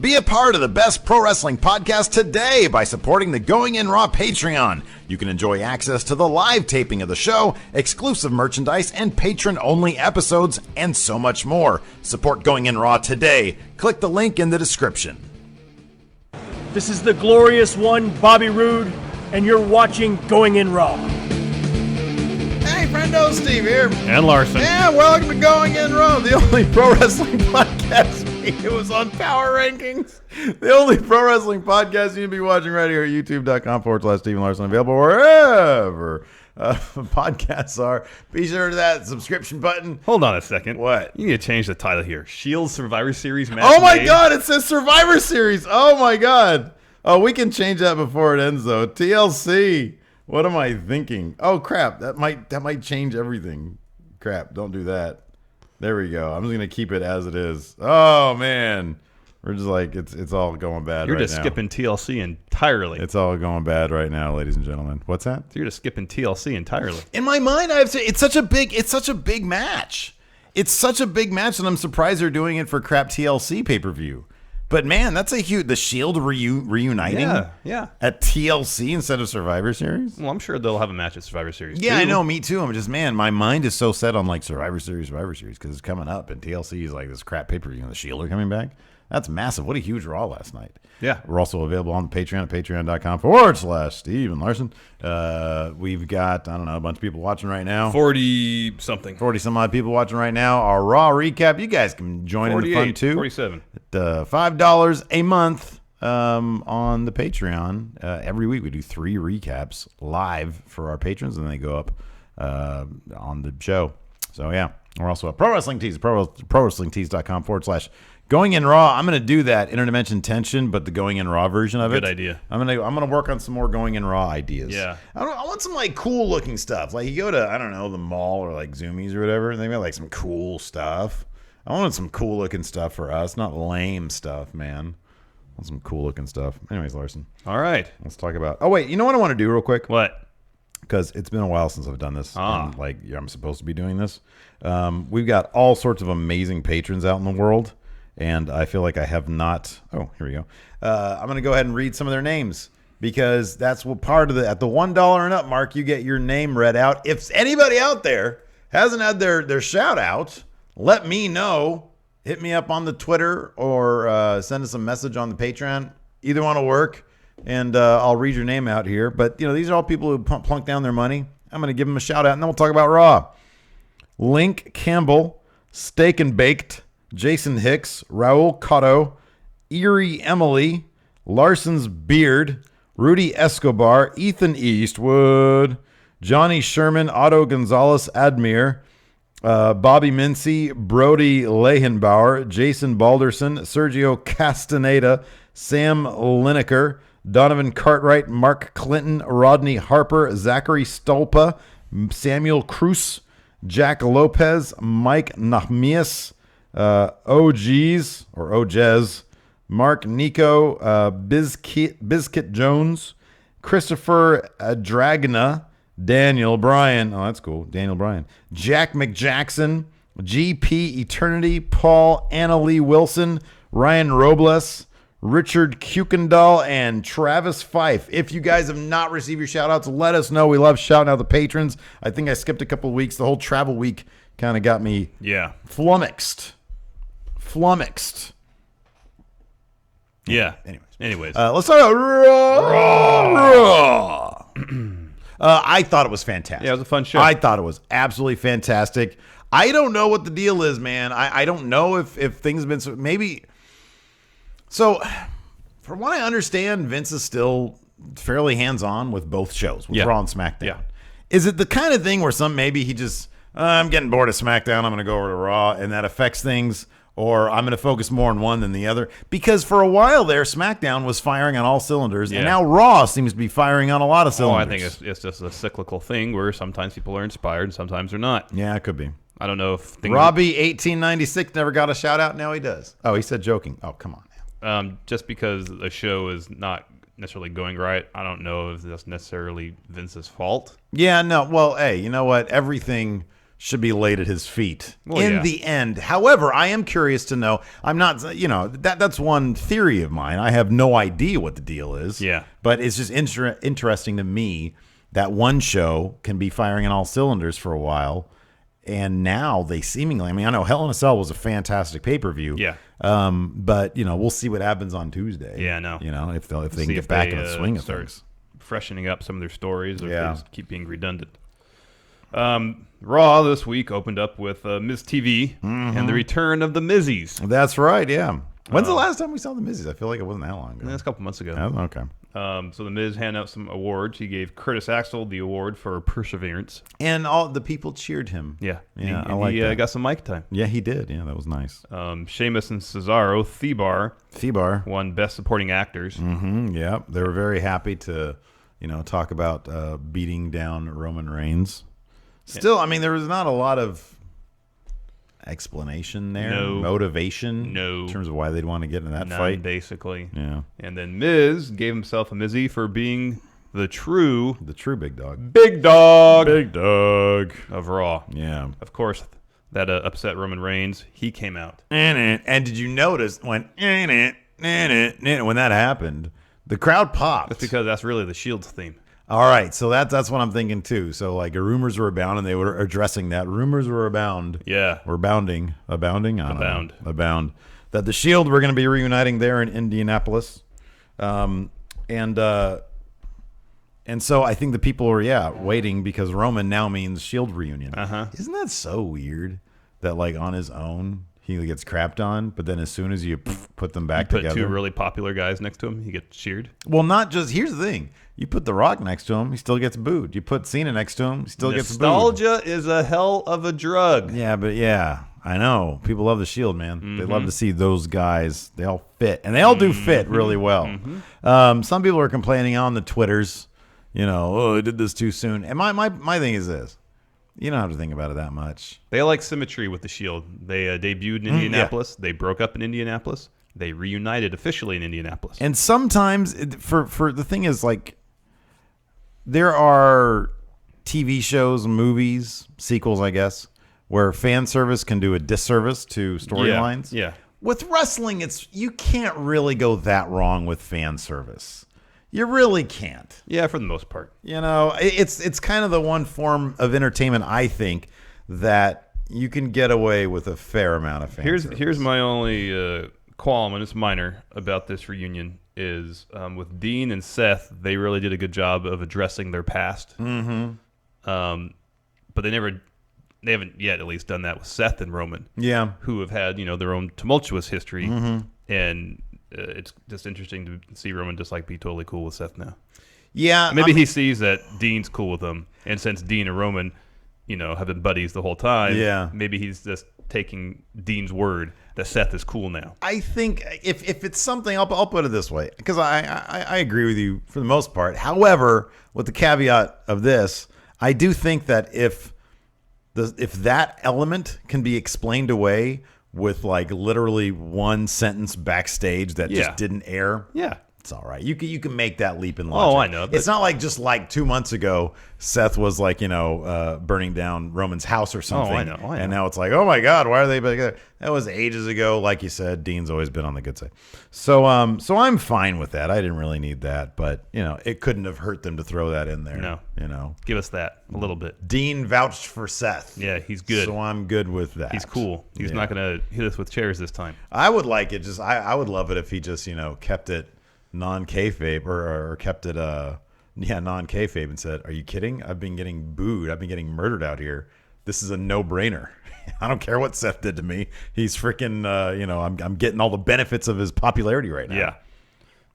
Be a part of the best pro wrestling podcast today by supporting the Going In Raw Patreon. You can enjoy access to the live taping of the show, exclusive merchandise, and patron-only episodes, and so much more. Support Going In Raw today. Click the link in the description. This is the glorious one, Bobby Roode, and you're watching Going In Raw. Hey, friendo, Steve here. And Larson. Yeah, welcome to Going In Raw, the only pro wrestling podcast. It was on Power Rankings. The only pro wrestling podcast you can be watching right here at youtube.com/Stephen Larson. Available wherever podcasts are. Be sure to that subscription button. Hold on a second. What? You need to change the title here. Shield Survivor Series match. Oh my God, it says Survivor Series. Oh my God. Oh, we can change that before it ends though. TLC. What am I thinking? Oh crap, that might change everything. Crap, don't do that. There we go. I'm just gonna keep it as it is. Oh man, we're just like it's all going bad. You're right just now. skipping TLC entirely. It's all going bad right now, ladies and gentlemen. What's that? You're just skipping TLC entirely. In my mind, I have to. It's such a big match. It's such a big match, and I'm surprised they're doing it for crap TLC pay-per-view. But man, that's a huge. The Shield reuniting. Yeah. At TLC instead of Survivor Series. Well, I'm sure they'll have a match at Survivor Series. Yeah, too. I know. Me too. I'm just, man, my mind is so set on like Survivor Series because it's coming up, and TLC is like this crap pay-per-view, and the Shield are coming back. That's massive. What a huge Raw last night. Yeah. We're also available on the Patreon at patreon.com/Stephen Larson. We've got, I don't know, a bunch of people watching right now. 40-something. 40 some odd people watching right now. Our Raw recap. You guys can join in the fun too. 47. At $5 a month on the Patreon. Every week we do 3 recaps live for our patrons, and then they go up on the show. So yeah, we're also at Pro Wrestling Tees, ProWrestlingTees.com/Going In Raw. I'm going to do that Interdimension Tension, but the Going In Raw version of it. Good idea. I'm gonna work on some more Going In Raw ideas. Yeah. I want some like cool looking stuff. Like you go to, I don't know, the mall or like Zoomies or whatever, and they got like some cool stuff. I wanted some cool looking stuff for us, not lame stuff, man. I want some cool looking stuff. Anyways, Larson. All right. Let's talk about. Oh wait, you know what I want to do real quick? What? Because it's been a while since I've done this. And, I'm supposed to be doing this. We've got all sorts of amazing patrons out in the world, and I feel like I have not. Oh, here we go. I'm going to go ahead and read some of their names because that's what part of the at the $1 and up mark you get your name read out. If anybody out there hasn't had their shout out, let me know. Hit me up on the Twitter or send us a message on the Patreon. Either one will work. And I'll read your name out here. But, these are all people who plunk down their money. I'm going to give them a shout out, and then we'll talk about Raw. Link Campbell, Steak and Baked, Jason Hicks, Raul Cotto, Erie Emily, Larson's Beard, Rudy Escobar, Ethan Eastwood, Johnny Sherman, Otto Gonzalez Admir, Bobby Mincy, Brody Lehenbauer, Jason Balderson, Sergio Castaneda, Sam Lineker, Donovan Cartwright, Mark Clinton, Rodney Harper, Zachary Stolpa, Samuel Cruz, Jack Lopez, Mike Nahmias, OGs or OJez, Mark Nico, Biscuit Jones, Christopher Dragna, Daniel Bryan. Oh, that's cool. Daniel Bryan. Jack McJackson, GP Eternity, Paul Annalee Wilson, Ryan Robles, Richard Kuykendall, and Travis Fife. If you guys have not received your shout-outs, let us know. We love shouting out the patrons. I think I skipped a couple of weeks. The whole travel week kind of got me flummoxed. Yeah. Anyways. Let's talk about Raw. I thought it was fantastic. Yeah, it was a fun show. I thought it was absolutely fantastic. I don't know what the deal is, man. I don't know if things have been maybe... So, from what I understand, Vince is still fairly hands-on with both shows, with Raw and SmackDown. Yeah. Is it the kind of thing where maybe he just, I'm getting bored of SmackDown, I'm going to go over to Raw, and that affects things, or I'm going to focus more on one than the other? Because for a while there, SmackDown was firing on all cylinders, and now Raw seems to be firing on a lot of cylinders. I think it's just a cyclical thing where sometimes people are inspired and sometimes they're not. Yeah, it could be. I don't know if... Robbie, 1896, never got a shout-out, now he does. Oh, he said joking. Oh, come on. Just because the show is not necessarily going right, I don't know if that's necessarily Vince's fault. Yeah, no. Well, hey, you know what? Everything should be laid at his feet Well, in yeah. the end. However, I am curious to know. I'm not, that's one theory of mine. I have no idea what the deal is. Yeah. But it's just interesting to me that one show can be firing on all cylinders for a while. And now they seemingly, I know Hell in a Cell was a fantastic pay-per-view. Yeah. But, we'll see what happens on Tuesday. Yeah, I know. If they can get back in the swing of things. Freshening up some of their stories, or if they just keep being redundant. Raw this week opened up with Miz Tv and the return of the Mizzies. That's right, yeah. When's the last time we saw the Mizzies? I feel like it wasn't that long ago. That's a couple months ago. Oh, okay. So the Miz handed out some awards. He gave Curtis Axel the award for perseverance. And all the people cheered him. Yeah. Yeah, and I like that. got some mic time. Yeah, he did. Yeah, that was nice. Sheamus and Cesaro, Thebar won Best Supporting Actors. Mm-hmm, yeah, they were very happy to, talk about beating down Roman Reigns. Still, there was not a lot of explanation there, motivation, in terms of why they'd want to get in that fight. Basically. Yeah. And then Miz gave himself a Mizzy for being the true big dog. Big dog Of Raw. Yeah. Of course, that upset Roman Reigns. He came out. And did you notice when that happened, the crowd popped? That's because that's really the Shield's theme. All right, so that's what I'm thinking too. So like rumors were abound, and they were addressing that. Rumors were abound. Yeah. Were abounding. I don't know. Abound. That the Shield were going to be reuniting there in Indianapolis. And so I think the people were, waiting because Roman now means Shield reunion. Isn't that so weird that like on his own he gets crapped on, but then as soon as you put them back together. Put two really popular guys next to him, he gets cheered. Well, not just, here's the thing. You put The Rock next to him, he still gets booed. You put Cena next to him, he still gets booed. Nostalgia is a hell of a drug. Yeah, but I know. People love the Shield, man. They love to see those guys. They all fit. And they all do fit really well. Some people are complaining on the Twitters, they did this too soon. And my thing is this. You don't have to think about it that much. They like symmetry with the Shield. They debuted in Indianapolis. They broke up in Indianapolis. They reunited officially in Indianapolis. And sometimes, for the thing is, like, there are TV shows, movies, sequels, I guess, where fan service can do a disservice to storylines. Yeah. With wrestling, you can't really go that wrong with fan service. You really can't. Yeah, for the most part. It's kind of the one form of entertainment, I think, that you can get away with a fair amount of fan service. Here's my only qualm, and it's minor, about this reunion is with Dean and Seth, they really did a good job of addressing their past. But they haven't yet at least done that with Seth and Roman. Yeah. Who have had, their own tumultuous history. And it's just interesting to see Roman just like be totally cool with Seth now. Yeah. Maybe he sees that Dean's cool with him. And since Dean and Roman, have been buddies the whole time, maybe he's just taking Dean's word that Seth is cool now. I think if it's something, I'll put it this way, because I agree with you for the most part. However, with the caveat of this, I do think that if that element can be explained away with like literally one sentence backstage that just didn't air, it's all right. You can make that leap in logic. Oh, I know. It's not like just like 2 months ago, Seth was like, burning down Roman's house or something. Oh, I know. And now it's like, oh my God, why are they together? That was ages ago. Like you said, Dean's always been on the good side. So I'm fine with that. I didn't really need that, but it couldn't have hurt them to throw that in there. No. Give us that a little bit. Dean vouched for Seth. Yeah, he's good. So I'm good with that. He's cool. He's not going to hit us with chairs this time. I would like it. I would love it if he just, kept it non-kayfabe or kept it non-kayfabe and said, are you kidding? I've been getting booed. I've been getting murdered out here. This is a no-brainer. I don't care what Seth did to me. He's freaking I'm getting all the benefits of his popularity right now. Yeah.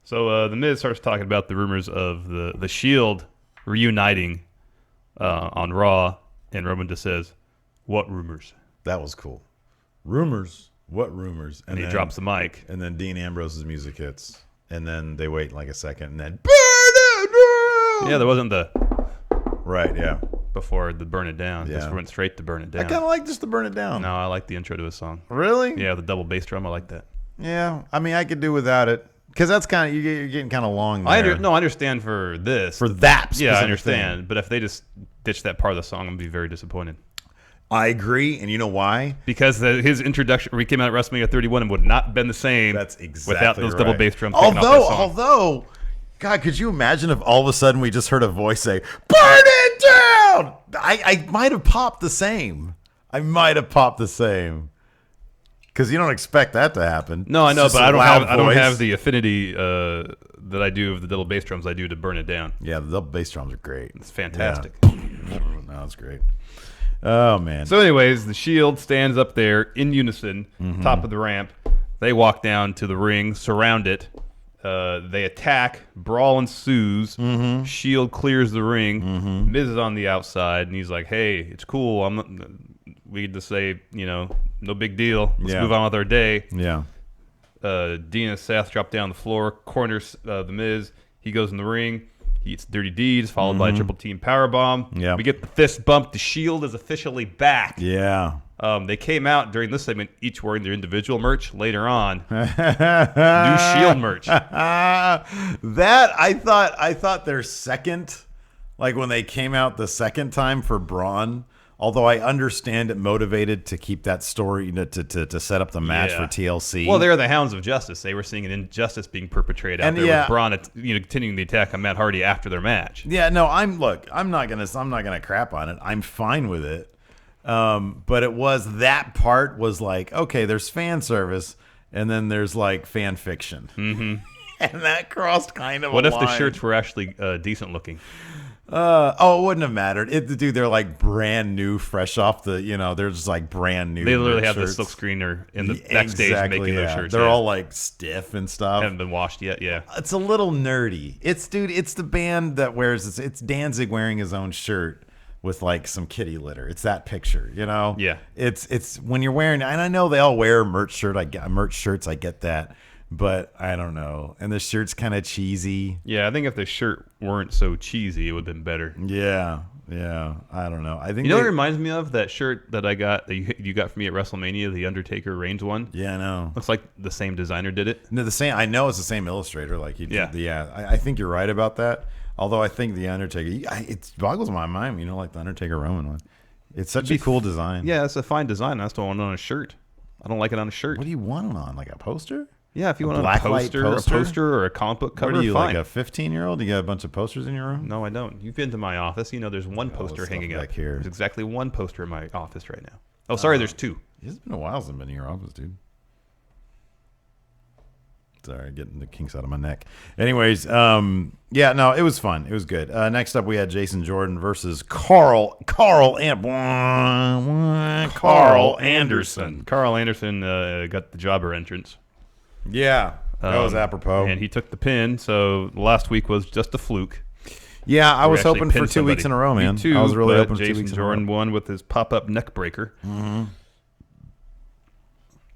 So the Miz starts talking about the rumors of the Shield reuniting on Raw, and Roman just says, what rumors? That was cool. Rumors? What rumors? And he drops the mic. And then Dean Ambrose's music hits. And then they wait like a second, and then burn it down! Yeah, there wasn't the right, yeah, before the burn it down. Yeah. Just went straight to burn it down. I kind of like just to burn it down. No, I like the intro to his song. Really? Yeah, the double bass drum. I like that. Yeah, I could do without it because that's kind of you're getting kind of long there. I understand for this. For that, yeah, I understand. Thing. But if they just ditch that part of the song, I'm gonna be very disappointed. I agree, and you know why? Because his introduction, when he came out at WrestleMania 31, would not have been the same. That's exactly without those right. double bass drums. Although, God, could you imagine if all of a sudden we just heard a voice say, "Burn it down"? I might have popped the same. Because you don't expect that to happen. No, I know, It's but just I don't voice. have the affinity that I do of the double bass drums I do to burn it down. Yeah, the double bass drums are great. It's fantastic. Yeah. No, that's great. Oh man. So, anyways, the Shield stands up there in unison, top of the ramp. They walk down to the ring, surround it. They attack. Brawl ensues. Shield clears the ring. Miz is on the outside, and he's like, "Hey, it's cool. We just say, no big deal. Let's move on with our day." Yeah. Dean and Seth drop down the floor, corners the Miz. He goes in the ring. He eats dirty deeds, followed by a triple team powerbomb. Yeah. We get the fist bump. The Shield is officially back. Yeah. They came out during this segment, each wearing their individual merch. Later on, new Shield merch. That I thought their second, like when they came out the second time for Braun. Although I understand it motivated to keep that story, to set up the match for TLC. Well, they're the Hounds of Justice. They were seeing an injustice being perpetrated out there with Braun, continuing the attack on Matt Hardy after their match. Yeah, no, I'm not gonna crap on it. I'm fine with it. But it was that part was like, okay, there's fan service, and then there's like fan fiction, and that crossed kind of. What a if line. the shirts were actually decent looking? It wouldn't have mattered. Dude, they're like brand new, fresh off the, they're just like brand new. They literally have shirts. the silk screener in the backstage making those shirts. They're all like stiff and stuff. Haven't been washed yet. Yeah, it's a little nerdy. It's the band that wears this. It's Danzig wearing his own shirt with like some kitty litter. It's that picture, Yeah. It's when you're wearing, and I know they all wear merch shirts. I get that. But I don't know. And the shirt's kind of cheesy. Yeah, I think if the shirt weren't so cheesy, it would have been better. Yeah. I don't know. I think what it reminds me of? That shirt that I got, that you got for me at WrestleMania, the Undertaker Reigns one. Yeah, I know. Looks like the same designer did it. No, the same. I know it's the same illustrator. Like he did. Yeah. I think you're right about that. Although I think the Undertaker, it boggles my mind. Like the Undertaker Roman one. It's such a cool design. Yeah, it's a fine design. I still want it on a shirt. I don't like it on a shirt. What do you want it on? Like a poster? Yeah, if you want a poster or a comic book cover, what are you, fine. like a 15-year-old? You got a bunch of posters in your room? No, I don't. You've been to my office. There's one poster hanging up here. There's exactly one poster in my office right now. Oh, sorry, there's two. It's been a while since I've been in your office, dude. Sorry, getting the kinks out of my neck. Anyways, it was fun. It was good. Next up, we had Jason Jordan versus Carl Anderson. Carl Anderson got the jobber entrance. Yeah, that was apropos. And he took the pin, so last week was just a fluke. Yeah, I was hoping for 2 weeks in a row, man. Me too, I was really hoping for 2 Jason weeks in a row. Jordan won with his pop-up neck breaker. Mm-hmm.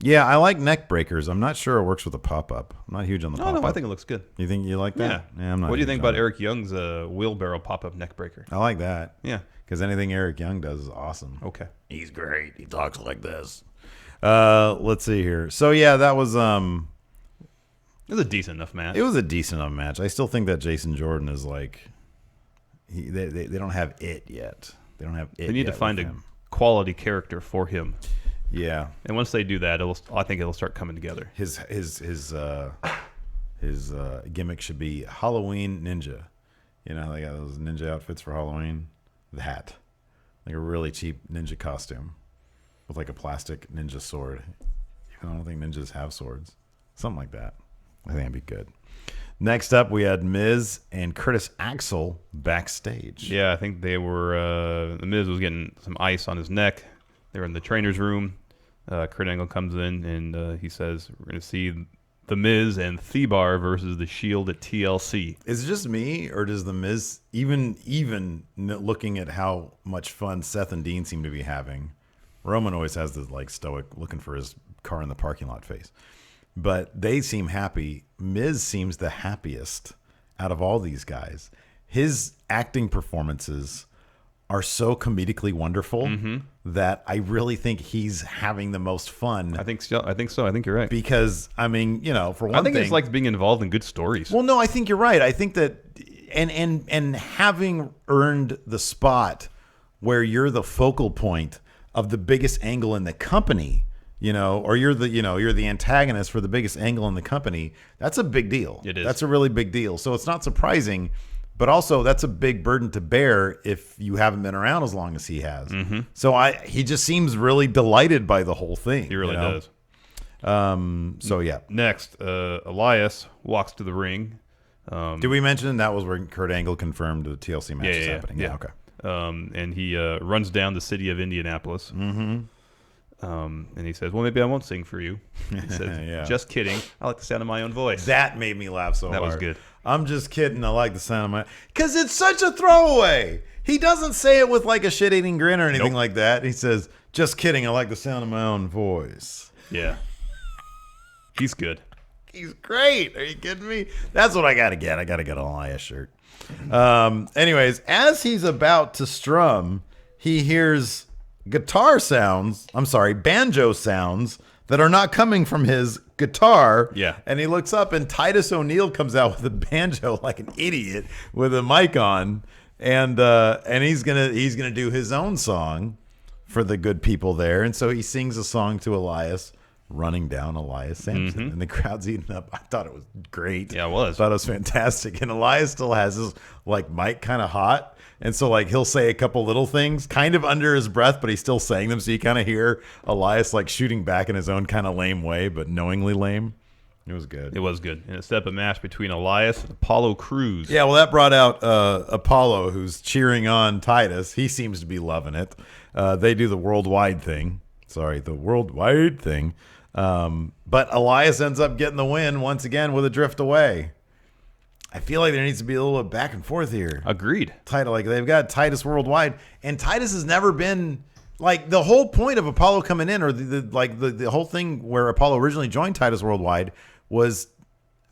Yeah, I like neck breakers. I'm not sure it works with a pop-up. I'm not huge on the pop-up. No, I think it looks good. You think you like that? Yeah. I'm not. What do you think about Eric Young's wheelbarrow pop-up neck breaker? I like that. Yeah. Because anything Eric Young does is awesome. Okay. He's great. He talks like this. Let's see here. So, yeah, that was... It was a decent enough match. It was a decent enough match. I still think that Jason Jordan is like... They don't have it yet. They don't have it. They need to find a quality character for him. Yeah. And once they do that, I think it'll start coming together. His gimmick should be Halloween ninja. They got those ninja outfits for Halloween. That. Like a really cheap ninja costume with like a plastic ninja sword. I don't think ninjas have swords. Something like that. I think that'd be good. Next up, we had Miz and Curtis Axel backstage. Yeah, I think they were. The Miz was getting some ice on his neck. They were in the trainer's room. Kurt Angle comes in and he says, "We're going to see the Miz and Thebar versus the Shield at TLC." Is it just me, or does the Miz, even looking at how much fun Seth and Dean seem to be having? Roman always has the like stoic looking for his car in the parking lot face. But they seem happy. Miz seems the happiest out of all these guys. His acting performances are so comedically wonderful that I really think he's having the most fun. I think so. I think you're right. Because, for one thing... I think it's like being involved in good stories. Well, no, I think you're right. I think that... And having earned the spot where you're the focal point of the biggest angle in the company, or you're the antagonist for the biggest angle in the company, that's a big deal. It is. That's a really big deal. So it's not surprising, but also that's a big burden to bear if you haven't been around as long as he has. So he just seems really delighted by the whole thing. He really does. So yeah. Next, Elias walks to the ring. Did we mention that was where Kurt Angle confirmed the TLC match is happening? Yeah. Okay. And he runs down the city of Indianapolis. And he says, well, maybe I won't sing for you. He says, just kidding. I like the sound of my own voice. That made me laugh so hard. That was good. I'm just kidding. I like the sound of my... Because it's such a throwaway. He doesn't say it with like a shit-eating grin or anything like that. He says, just kidding. I like the sound of my own voice. Yeah. He's good. He's great. Are you kidding me? That's what I got to get. I got to get an Elias shirt. Anyways, as he's about to strum, he hears banjo sounds that are not coming from his guitar. Yeah. And he looks up and Titus O'Neil comes out with a banjo like an idiot with a mic on. And he's gonna do his own song for the good people there. And so he sings a song to Elias, running down Elias Sampson. And the crowd's eating up. I thought it was great. Yeah, it was. I thought it was fantastic. And Elias still has his like mic kind of hot. And so like he'll say a couple little things kind of under his breath, but he's still saying them. So you kind of hear Elias like shooting back in his own kind of lame way, but knowingly lame. It was good. It was good. And it set up a match between Elias and Apollo Crews. Yeah, well, that brought out Apollo, who's cheering on Titus. He seems to be loving it. They do the worldwide thing. But Elias ends up getting the win once again with a drift away. I feel like there needs to be a little bit back and forth here. Agreed. Like they've got Titus worldwide, and Titus has never been like the whole point of Apollo coming in, or the whole thing where Apollo originally joined Titus worldwide was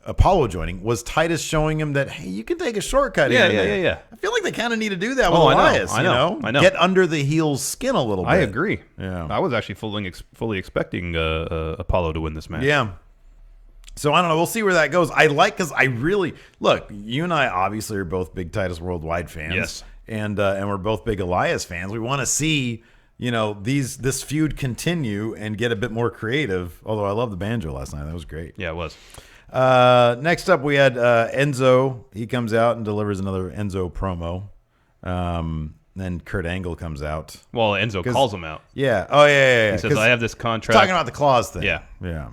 Apollo joining was Titus showing him that, hey, you can take a shortcut. Yeah. I feel like they kind of need to do that with Elias. I know. Get under the heel's skin a little bit. I agree. Yeah, I was actually fully expecting Apollo to win this match. Yeah. So I don't know. We'll see where that goes. Because I really look. You and I obviously are both big Titus Worldwide fans. Yes. And we're both big Elias fans. We want to see this feud continue and get a bit more creative. Although I love the banjo last night. That was great. Yeah, it was. Next up, we had Enzo. He comes out and delivers another Enzo promo. Then Kurt Angle comes out. Well, Enzo calls him out. Yeah. Oh, yeah. He says, I have this contract. Talking about the clause thing. Yeah. Yeah.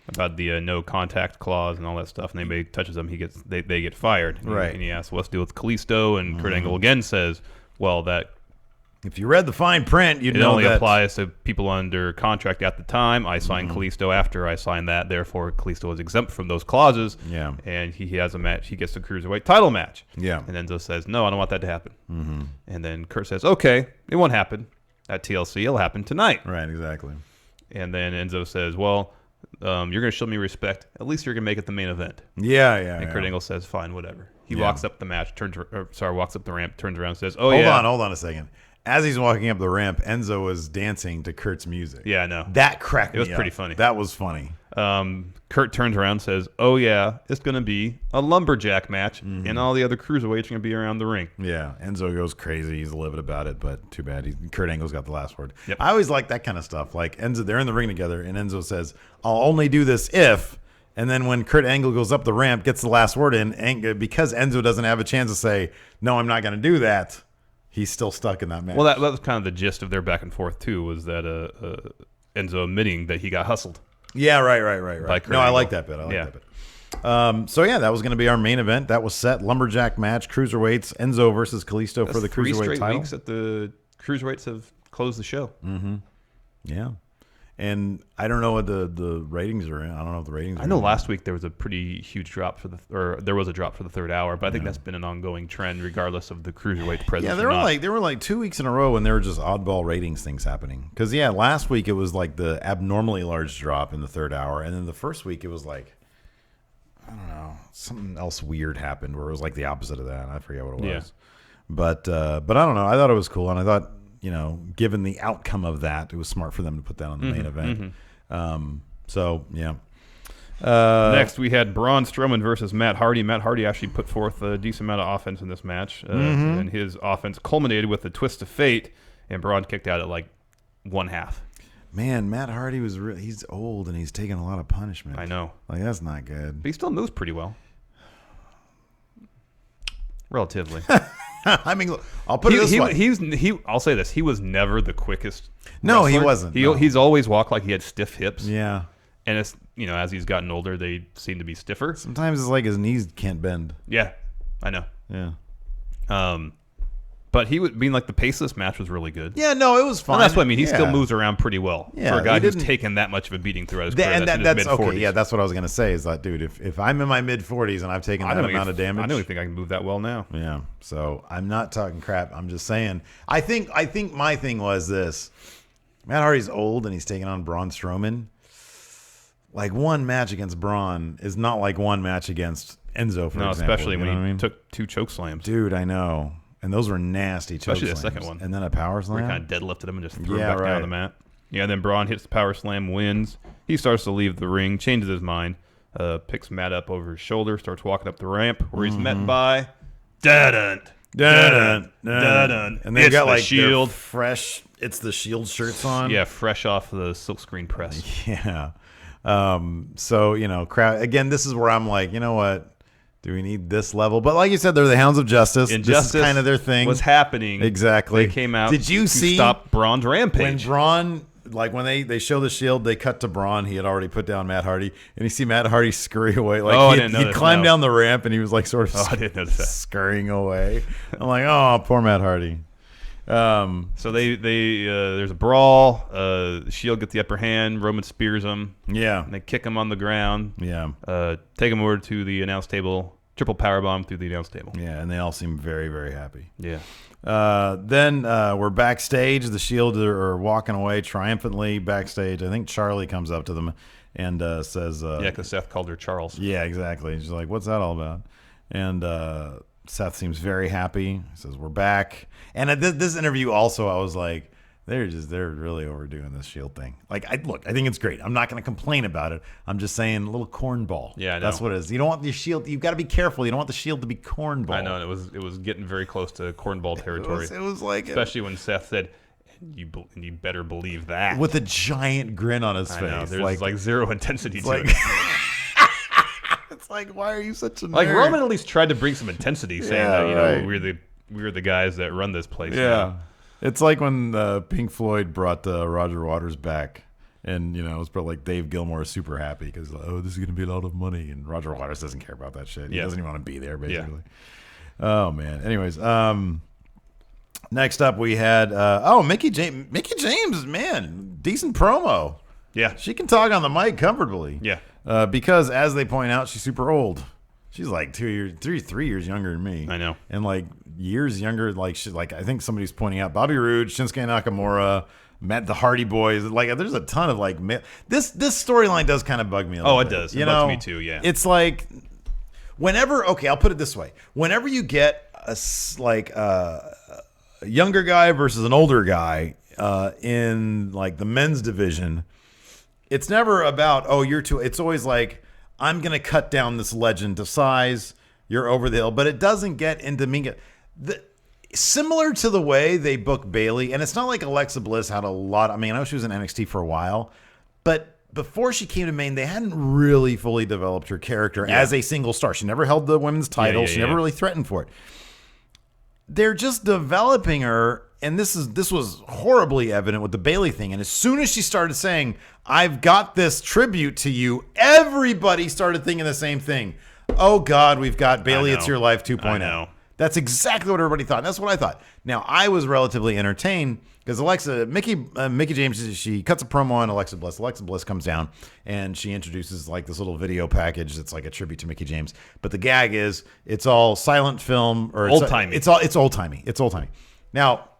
About the no contact clause and all that stuff. And anybody touches them, they get fired. Right. And he asks, what's the deal with Kalisto? And Kurt Angle again says, well, that... If you read the fine print, you'd know that... It only applies to people under contract at the time. I signed Kalisto after I signed that. Therefore, Kalisto is exempt from those clauses. Yeah. And he has a match. He gets the Cruiserweight title match. Yeah. And Enzo says, no, I don't want that to happen. And then Kurt says, okay, it won't happen at TLC. It'll happen tonight. Right, exactly. And then Enzo says, well... you're going to show me respect. At least you're going to make it the main event. Yeah. And Kurt Angle says, fine, whatever. He walks up the match, walks up the ramp, turns around and says, Hold on a second. As he's walking up the ramp, Enzo was dancing to Kurt's music. Yeah, I know. That cracked me up. It was pretty funny. That was funny. Kurt turns around and says, oh, yeah, it's going to be a lumberjack match, and all the other cruiserweights are going to be around the ring. Yeah, Enzo goes crazy. He's livid about it, but too bad. Kurt Angle's got the last word. Yep. I always like that kind of stuff. Like, Enzo, they're in the ring together, and Enzo says, I'll only do this if... And then when Kurt Angle goes up the ramp, gets the last word in, and because Enzo doesn't have a chance to say, no, I'm not going to do that, he's still stuck in that match. Well, that was kind of the gist of their back and forth, too, was that Enzo admitting that he got hustled. Yeah, right. No, I like that bit. So, that was going to be our main event. That was set. Lumberjack match, Cruiserweights, Enzo versus Kalisto for the Cruiserweight title. 3 straight weeks that the Cruiserweights have closed the show. Yeah. And I don't know what the ratings are in. I don't know if the ratings are I know last week there was a pretty huge drop there was a drop for the third hour, but I think that's been an ongoing trend regardless of the Cruiserweight presence. Yeah, there were like 2 weeks in a row when there were just oddball ratings things happening. Because, last week it was like the abnormally large drop in the third hour. And then the first week it was like, I don't know, something else weird happened where it was like the opposite of that. I forget what it was. Yeah. But I don't know. I thought it was cool. And I thought, given the outcome of that, it was smart for them to put that on the main event. Next, we had Braun Strowman versus Matt Hardy. Matt Hardy actually put forth a decent amount of offense in this match, and his offense culminated with a twist of fate, and Braun kicked out at like one half. Man, Matt Hardy he's old and he's taking a lot of punishment. I know. Like, that's not good. But he still moves pretty well. Relatively. I mean, I'll put it this way. I'll say this. He was never the quickest No, wrestler. he wasn't. No. He's always walked like he had stiff hips. Yeah. And it's, as he's gotten older, they seem to be stiffer. Sometimes it's like his knees can't bend. Yeah, I know. Yeah. But the pace of this match was really good. Yeah, no, it was fine. And that's what I mean. He still moves around pretty well for a guy who's taken that much of a beating throughout his career. And that's that's mid-40s. okay. Yeah, that's what I was going to say is that, dude, if I'm in my mid-40s and I've taken that amount of damage. I don't even think I can move that well now. Yeah, so I'm not talking crap. I'm just saying. I think my thing was this. Matt Hardy's old and he's taking on Braun Strowman. Like, one match against Braun is not like one match against Enzo, for example. Especially when he took 2 choke slams. Dude, I know. And those were nasty choke slams. Especially the second one. And then a power slam. Where he kind of deadlifted him and just threw him back down the mat. Yeah, then Braun hits the power slam, wins. He starts to leave the ring, changes his mind, picks Matt up over his shoulder, starts walking up the ramp, where he's met by Dun-dun. And they've got the like Shield. Fresh. It's the Shield shirts on. Yeah, fresh off the silkscreen press. Yeah. So, crowd again, this is where I'm like, you know what? Do we need this level? But like you said, they're the Hounds of Justice. Injustice this is kind of their thing. Was happening. Exactly. They came out Did you see stop Braun's rampage. When Braun, like when they show the Shield, they cut to Braun. He had already put down Matt Hardy. And you see Matt Hardy scurry away. Like he climbed down the ramp and he was like sort of I didn't notice that. Scurrying away. I'm like, oh, poor Matt Hardy. So they there's a brawl. Shield gets the upper hand. Roman spears him. Yeah. And they kick him on the ground. Yeah. Take him over to the announce table. Triple powerbomb through the announce table. Yeah, and they all seem very, very happy. Yeah. Then we're backstage. The Shield are walking away triumphantly backstage. I think Charlie comes up to them and says... yeah, because Seth called her Charles. Yeah, exactly. She's like, what's that all about? And Seth seems very happy. He says, we're back. And at this interview also, I was like, they're really overdoing this Shield thing. Like, I think it's great. I'm not going to complain about it. I'm just saying a little cornball. Yeah, I know. That's what it is. You don't want the Shield. You've got to be careful. You don't want the Shield to be cornball. I know. And it was getting very close to cornball territory. It was like, especially when Seth said, "You better believe that," with a giant grin on his face. Know. There's like zero intensity to it. It's like, why are you such a nerd? Like, Roman at least tried to bring some intensity, saying that we're the guys that run this place. Yeah. Now. It's like when Pink Floyd brought Roger Waters back, and it was probably like Dave Gilmour is super happy because this is going to be a lot of money, and Roger Waters doesn't care about that shit. He doesn't even want to be there, basically. Yeah. Oh man. Anyways, next up we had Mickie James, man, decent promo. Yeah, she can talk on the mic comfortably. Yeah, because as they point out, she's super old. She's like 3 years younger than me. I know. And like years younger, like I think somebody's pointing out Bobby Roode, Shinsuke Nakamura, Matt the Hardy Boys. Like there's a ton of like this storyline does kind of bug me a little bit. It does. It bugs me too, yeah. It's like I'll put it this way. Whenever you get a younger guy versus an older guy in like the men's division, it's never about it's always like, I'm going to cut down this legend to size. You're over the hill. But it doesn't get into similar to the way they book Bayley. And it's not like Alexa Bliss had a lot. I know she was in NXT for a while. But before she came to Maine, they hadn't really fully developed her character as a single star. She never held the women's title. She never really threatened for it. They're just developing her. And this was horribly evident with the Bayley thing. And as soon as she started saying, I've got this tribute to you, everybody started thinking the same thing. Oh, God, we've got Bayley, It's Your Life 2.0. That's exactly what everybody thought. And that's what I thought. Now, I was relatively entertained because Mickie James, she cuts a promo on Alexa Bliss. Alexa Bliss comes down and she introduces like this little video package that's like a tribute to Mickie James. But the gag is it's all silent film or old-timey. It's old-timey. It's old-timey. Now,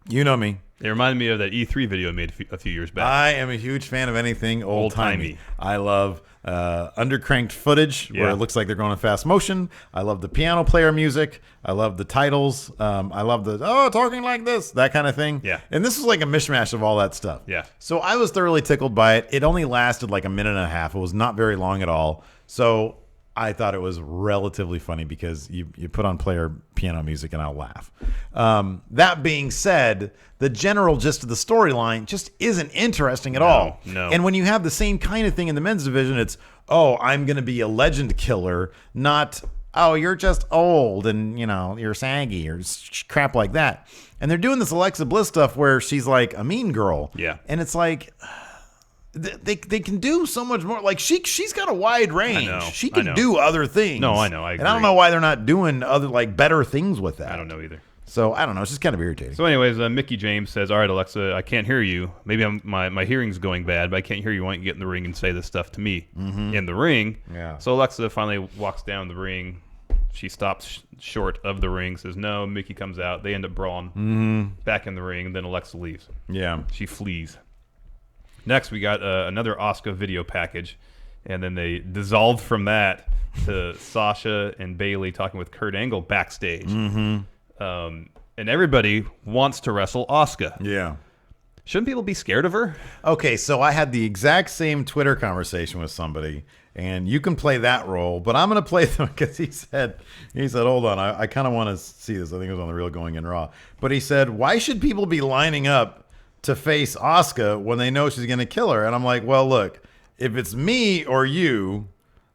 you know me. They reminded me of that E3 video I made a few years back. I am a huge fan of anything old-timey. I love undercranked footage where it looks like they're going in fast motion. I love the piano player music. I love the titles. I love the, talking like this, that kind of thing. Yeah. And this was like a mishmash of all that stuff. Yeah. So I was thoroughly tickled by it. It only lasted like a minute and a half. It was not very long at all. So I thought it was relatively funny because you put on player piano music and I'll laugh. That being said, the general gist of the storyline just isn't interesting at all. No. And when you have the same kind of thing in the men's division, it's, oh, I'm going to be a legend killer, not, oh, you're just old and, you're saggy or crap like that. And they're doing this Alexa Bliss stuff where she's like a mean girl. Yeah. And it's like... They can do so much more. Like she's got a wide range. She can do other things. No, I know. I agree. And I don't know why they're not doing other better things with that. I don't know either. So I don't know. It's just kind of irritating. So, anyways, Mickey James says, "All right, Alexa, I can't hear you. Maybe my hearing's going bad, but I can't hear you. Why don't you get in the ring and say this stuff to me in the ring?" Yeah. So Alexa finally walks down the ring. She stops short of the ring. Says no. Mickey comes out. They end up brawling back in the ring. And then Alexa leaves. Yeah. She flees. Next, we got another Asuka video package, and then they dissolved from that to Sasha and Bayley talking with Kurt Angle backstage. And everybody wants to wrestle Asuka. Yeah. Shouldn't people be scared of her? Okay, so I had the exact same Twitter conversation with somebody, and you can play that role, but I'm going to play them because he said, hold on, I kind of want to see this. I think it was on the Real Going In Raw. But he said, why should people be lining up to face Asuka when they know she's going to kill her? And I'm like, well, look, if it's me or you,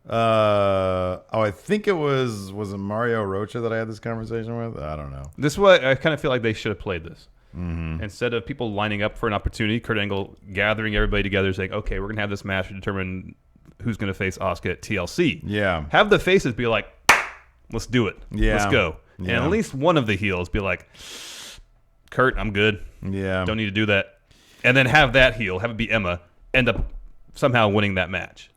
I think it was it Mario Rocha that I had this conversation with? I don't know. This is what I kind of feel like they should have played this. Instead of people lining up for an opportunity, Kurt Angle gathering everybody together saying, okay, we're going to have this match to determine who's going to face Asuka at TLC. Yeah. Have the faces be like, let's do it. Yeah. Let's go. Yeah. And at least one of the heels be like, Kurt, I'm good. Yeah. Don't need to do that. And then have that heel, have it be Emma, end up somehow winning that match.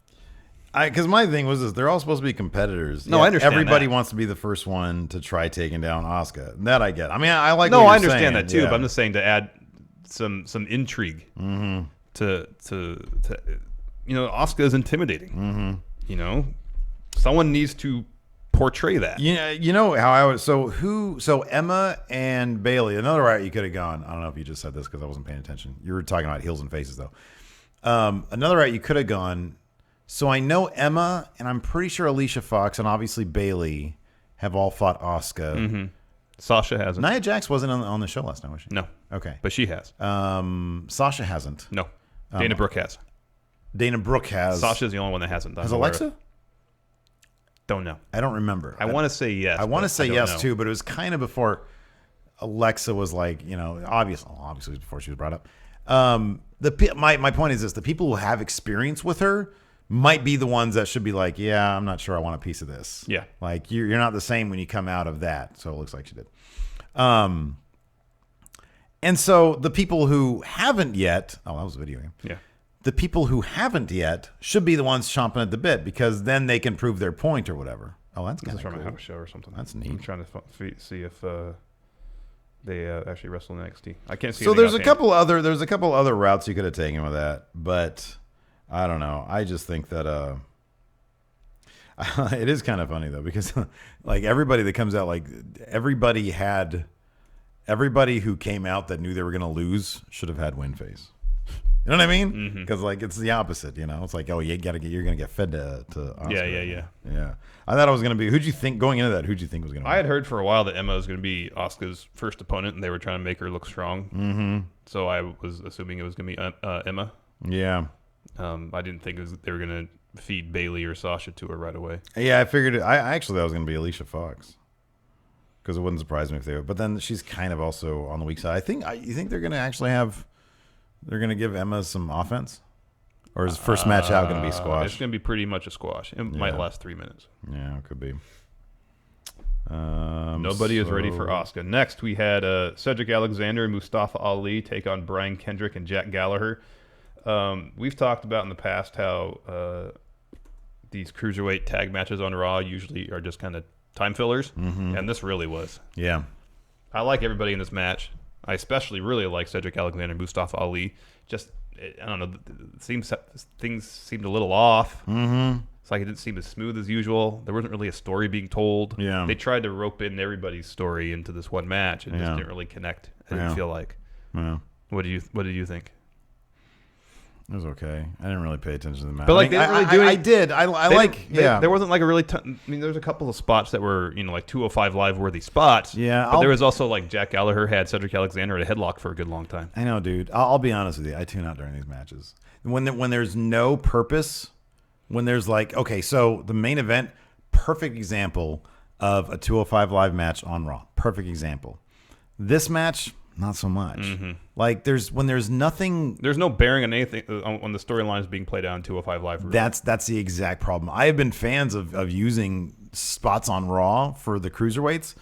Because my thing was this, they're all supposed to be competitors. No, I understand everybody that. wants to be the first one to try taking down Asuka. That I get. I mean, I like. No, what I you're understand saying. that too. Yeah. But I'm just saying to add some intrigue to Asuka is intimidating. Someone needs to portray that. You know how I was. So Emma and Bayley. Another route you could have gone. I don't know if you just said this because I wasn't paying attention. You were talking about heels and faces though. Another route you could have gone. So I know Emma and I'm pretty sure Alicia Fox and obviously Bayley have all fought Asuka. Sasha hasn't. Nia Jax wasn't on the show last night, was she? No. Okay. But she has. Sasha hasn't. No. Dana Brooke has. Dana Brooke has. Sasha's the only one that hasn't. Has Alexa? Don't know. I don't remember. I want to say yes. I want to say yes know. too, but it was kind of before Alexa was like, obviously before she was brought up. My point is this: the people who have experience with her might be the ones that should be like, yeah, I'm not sure I want a piece of this. Yeah. Like you're not the same when you come out of that. So it looks like she did. And so the people who haven't yet, that was a video game. Yeah. The people who haven't yet should be the ones chomping at the bit because then they can prove their point or whatever. Oh, that's kind This of is from cool. a house show or something. That's neat. I'm trying to see if they actually wrestle in NXT. I can't see. So anything there's a offhand. couple other routes you could have taken with that, but I don't know. I just think that it is kind of funny though because like everybody that comes out, like everybody who came out that knew they were going to lose should have had win face. You know what I mean? Because like it's the opposite. It's like, oh, you're going to get fed to Asuka. Yeah. I thought it was going to be. Who'd you think going into that? Who'd you think was going to? I had heard for a while that Emma was going to be Asuka's first opponent, and they were trying to make her look strong. So I was assuming it was going to be Emma. Yeah. I didn't think they were going to feed Bayley or Sasha to her right away. Yeah, I figured it. I actually thought it was going to be Alicia Fox because it wouldn't surprise me if they would. But then she's kind of also on the weak side. You think they're going to actually have. They're going to give Emma some offense? Or is the first match out going to be squash? It's going to be pretty much a squash. It might last 3 minutes. Yeah, it could be. Nobody is ready for Asuka. Next, we had Cedric Alexander and Mustafa Ali take on Brian Kendrick and Jack Gallaher. We've talked about in the past how these cruiserweight tag matches on Raw usually are just kind of time fillers, and this really was. Yeah. I like everybody in this match. I especially really like Cedric Alexander and Mustafa Ali. Just, I don't know, things seemed a little off. It's like it didn't seem as smooth as usual. There wasn't really a story being told. Yeah. They tried to rope in everybody's story into this one match and just didn't really connect. I didn't feel like. Yeah. What did you think? It was okay. I didn't really pay attention to the match. But like, they didn't really do I did. I like. Yeah. There wasn't like a really. I mean, there's a couple of spots that were like 205 Live worthy spots. Yeah. But there was also like Jack Gallaher had Cedric Alexander at a headlock for a good long time. I know, dude. I'll be honest with you. I tune out during these matches when there's no purpose. When there's like, okay, so the main event, perfect example of a 205 Live match on Raw. Perfect example. This match, not so much. Mm-hmm. Like when there's nothing, there's no bearing on anything on the storylines being played out on 205 Live. Really. That's the exact problem. I have been fans of using spots on Raw for the cruiserweights,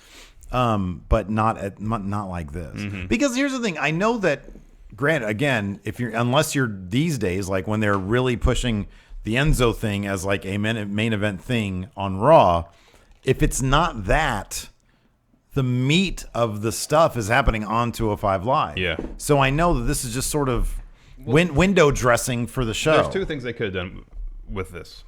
but not like this. Mm-hmm. Because here's the thing: I know that, granted, again, unless you're these days, like when they're really pushing the Enzo thing as like a main event thing on Raw, if it's not that, the meat of the stuff is happening on 205 Live. Yeah. So I know that this is just sort of window dressing for the show. There's two things they could have done with this.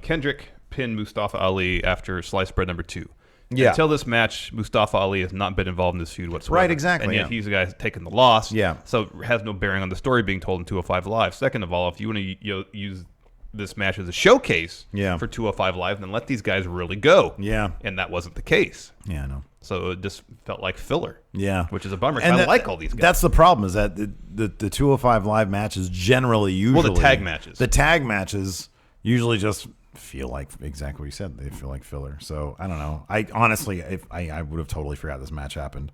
Kendrick pinned Mustafa Ali after sliced bread number 2. Yeah. Until this match, Mustafa Ali has not been involved in this feud whatsoever. Right, exactly. And yet he's the guy who's taken the loss. Yeah. So it has no bearing on the story being told in 205 Live. Second of all, if you want to use this match as a showcase for 205 Live, then let these guys really go. Yeah. And that wasn't the case. Yeah, I know. So it just felt like filler. Yeah. Which is a bummer. And I like all these guys. That's the problem, is that the 205 Live matches usually... Well, the tag matches. The tag matches usually just feel like exactly what you said. They feel like filler. So, I don't know. I honestly, I would have totally forgot this match happened.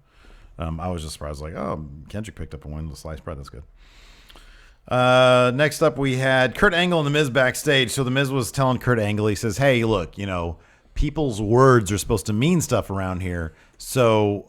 I was just surprised, like, oh, Kendrick picked up a win with sliced bread. That's good. Next up, we had Kurt Angle and The Miz backstage. So The Miz was telling Kurt Angle, he says, hey, look, people's words are supposed to mean stuff around here. So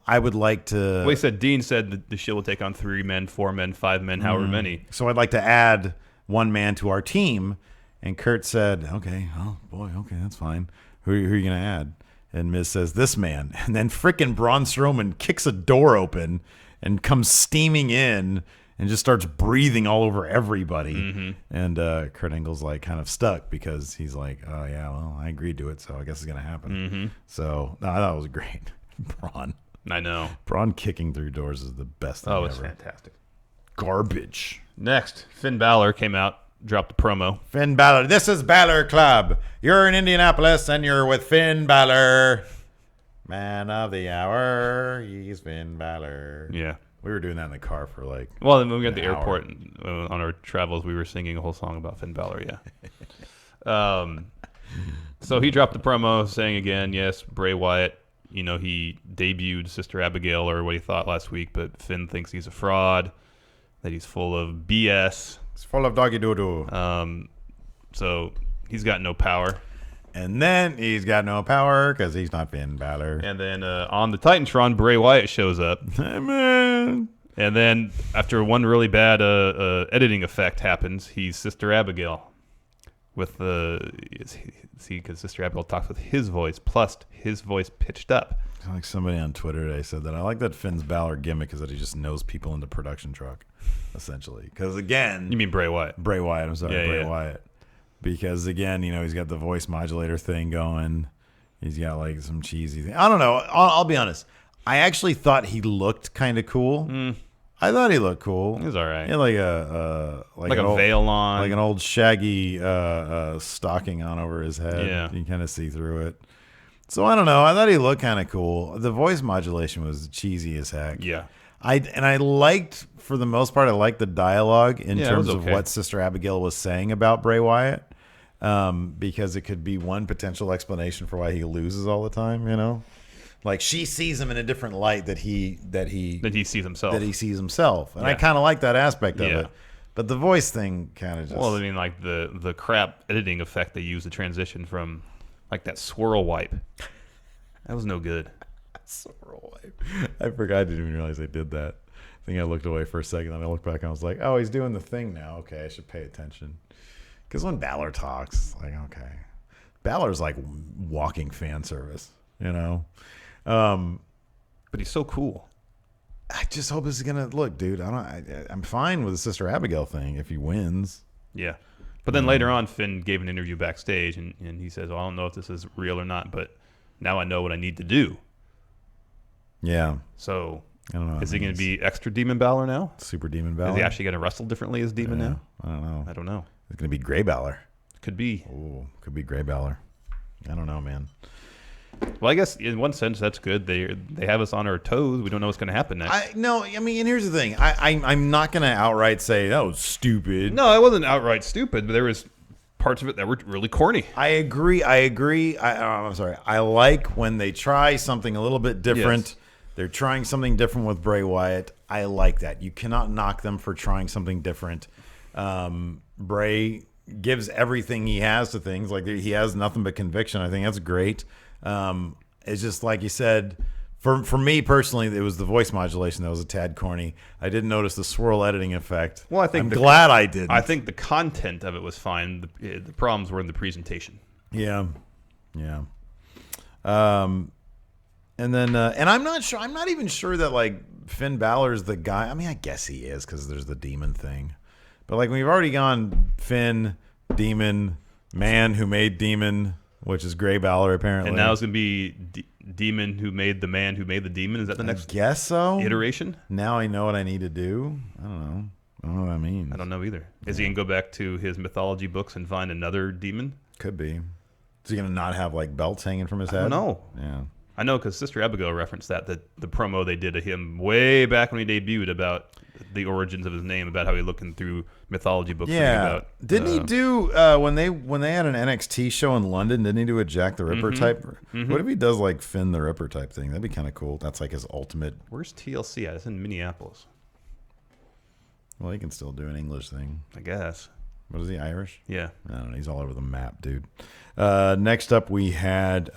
I would like to... Well, he said, Dean said that the show will take on 3 men, 4 men, 5 men, however many. So I'd like to add 1 man to our team. And Kurt said, okay, oh boy, okay, that's fine. Who are you going to add? And Miz says, this man. And then frickin' Braun Strowman kicks a door open and comes steaming in and just starts breathing all over everybody. Mm-hmm. And Kurt Angle's like kind of stuck because he's like, oh yeah, well, I agreed to it, so I guess it's going to happen. Mm-hmm. So no, I thought it was great. Braun. I know. Braun kicking through doors is the best thing ever. Oh, it's fantastic. Garbage. Next, Finn Balor came out, dropped a promo. Finn Balor. This is Balor Club. You're in Indianapolis and you're with Finn Balor. Man of the hour. He's Finn Balor. Yeah. We were doing that in the car for like... Well, then when we got to the airport on our travels, we were singing a whole song about Finn Balor, yeah. So he dropped the promo saying again, yes, Bray Wyatt, he debuted Sister Abigail or what he thought last week, but Finn thinks he's a fraud, that he's full of BS. It's full of doggy doo-doo. So he's got no power. And then he's got no power because he's not Finn Balor. And then on the Titantron, Bray Wyatt shows up. Hey, man. And then after one really bad editing effect happens, he's Sister Abigail. With because Sister Abigail talks with his voice, plus his voice pitched up. Like somebody on Twitter today said that I like that Finn's Balor gimmick is that he just knows people in the production truck, essentially. Because again... You mean Bray Wyatt? Bray Wyatt, I'm sorry, Bray Wyatt. Because again, he's got the voice modulator thing going. He's got like some cheesy thing. I don't know. I'll be honest. I actually thought he looked kind of cool. I thought he looked cool. He was all right. He had like a veil on, like an old shaggy stocking on over his head. Yeah, you can kind of see through it. So I don't know. I thought he looked kind of cool. The voice modulation was cheesy as heck. Yeah. I liked, for the most part, I liked the dialogue in terms of okay. what Sister Abigail was saying about Bray Wyatt. Because it could be one potential explanation for why he loses all the time, Like she sees him in a different light that he sees himself. And I kind of like that aspect of it. But the voice thing kind of just... Well, I mean, like the crap editing effect they used to transition from like that swirl wipe. That was no good. Swirl wipe. I forgot. I didn't even realize they did that. I think I looked away for a second, and I looked back and I was like, oh, he's doing the thing now. Okay, I should pay attention. Because when Balor talks, like, okay. Balor's like walking fan service, But he's so cool. I just hope this is going to... Look, dude, I'm fine with the Sister Abigail thing if he wins. Yeah. But then later on, Finn gave an interview backstage, and he says, well, I don't know if this is real or not, but now I know what I need to do. Yeah. So I don't know. Is he going to be extra Demon Balor now? Super Demon Balor? Is he actually going to wrestle differently as Demon now? I don't know. I don't know. It's going to be Gray Balor. Could be. Oh, could be Gray Balor. I don't know, man. Well, I guess in one sense that's good. They have us on our toes. We don't know what's going to happen next. I mean, and here's the thing. I'm not going to outright say that was stupid. No, it wasn't outright stupid, but there was parts of it that were really corny. I agree. I'm sorry. I like when they try something a little bit different. Yes. They're trying something different with Bray Wyatt. I like that. You cannot knock them for trying something different. Bray gives everything he has to things. Like, he has nothing but conviction. I think that's great. It's just like you said, for me personally, it was the voice modulation that was a tad corny. I didn't notice the swirl editing effect. Well, I'm glad I didn't. I think the content of it was fine. The problems were in the presentation. Yeah. And then, and I'm not sure. I'm not even sure that like Finn Balor's the guy. I mean, I guess he is because there's the demon thing. But like we've already gone Finn, Demon, Man who made Demon, which is Gray Balor apparently. And now it's gonna be Demon who made the Man who made the Demon. Is that the next? I guess so. Iteration. Now I know what I need to do. I don't know what that means. I don't know either. Is he gonna go back to his mythology books and find another demon? Could be. Is he gonna not have like belts hanging from his head? I don't know. Yeah. I know because Sister Abigail referenced that the promo they did of him way back when he debuted about the origins of his name, about how he looking through mythology books. Yeah, didn't he do when they had an NXT show in London? Didn't he do a Jack the Ripper type? What if he does like Finn the Ripper type thing? That'd be kind of cool. That's like his ultimate. Where's TLC at? It's in Minneapolis. Well, he can still do an English thing, I guess. What is he, Irish? Yeah, I don't know. He's all over the map, dude. Next up, we had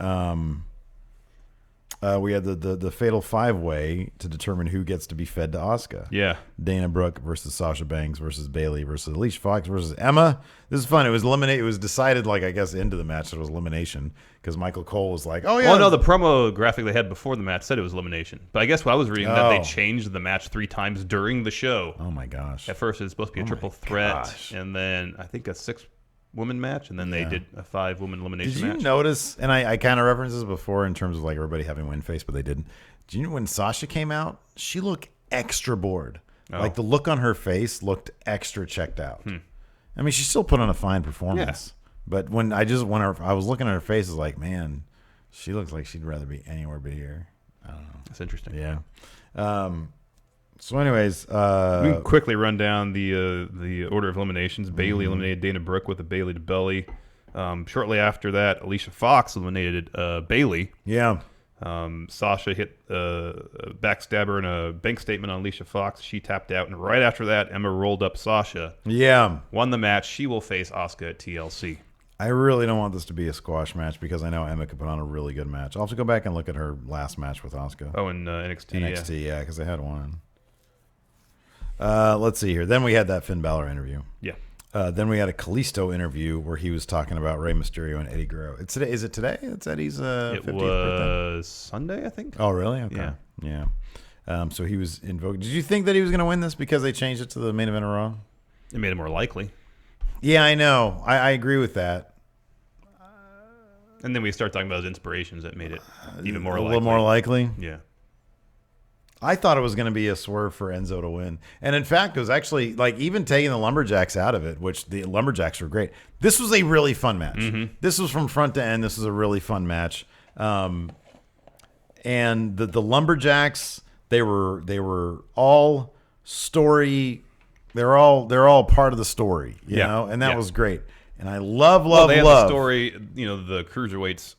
the Fatal 5-Way to determine who gets to be fed to Asuka. Yeah. Dana Brooke versus Sasha Banks versus Bayley versus Alicia Fox versus Emma. This is fun. It was eliminated. It was decided, like, I guess, into the match that it was elimination because Michael Cole was like, oh, yeah. Well, no, the promo graphic they had before the match said it was elimination. But I guess what I was reading that they changed the match 3 times during the show. Oh, my gosh. At first, it was supposed to be a triple threat, and then I think a 6-woman match, and then they did a 5-woman elimination match. Did you notice, and I kind of referenced this before in terms of like everybody having win face, but they didn't. Did you know when Sasha came out, she looked extra bored. Oh. Like the look on her face looked extra checked out. I mean, she still put on a fine performance. Yeah. But when I was looking at her face, I was like, man, she looks like she'd rather be anywhere but here. I don't know. That's interesting. Yeah. So anyways, we can quickly run down the order of eliminations. Bayley eliminated Dana Brooke with a Bayley to belly. Shortly after that, Alicia Fox eliminated Bayley. Yeah. Sasha hit a backstabber and a bank statement on Alicia Fox. She tapped out, and right after that, Emma rolled up Sasha. Yeah. Won the match. She will face Asuka at TLC. I really don't want this to be a squash match because I know Emma could put on a really good match. I'll have to go back and look at her last match with Asuka. Oh, in NXT. NXT, yeah, because they had one. Let's see here. Then we had that Finn Balor interview. Yeah. Then we had a Kalisto interview where he was talking about Rey Mysterio and Eddie Guerrero. It's today. Is it today? It's Eddie's 50th birthday. It was Sunday, I think. Oh, really? Okay. Yeah. So he was invoked. Did you think that he was going to win this because they changed it to the main event of Raw? It made it more likely. Yeah, I know. I agree with that. And then we start talking about his inspirations that made it even more likely. A little more likely? Yeah. I thought it was going to be a swerve for Enzo to win. And in fact, it was actually like even taking the Lumberjacks out of it, which the Lumberjacks were great. This was a really fun match. This was from front to end. This was a really fun match. And the Lumberjacks, they were all story. They're all part of the story, you know, and that was great. And I love. They had the story, the cruiserweights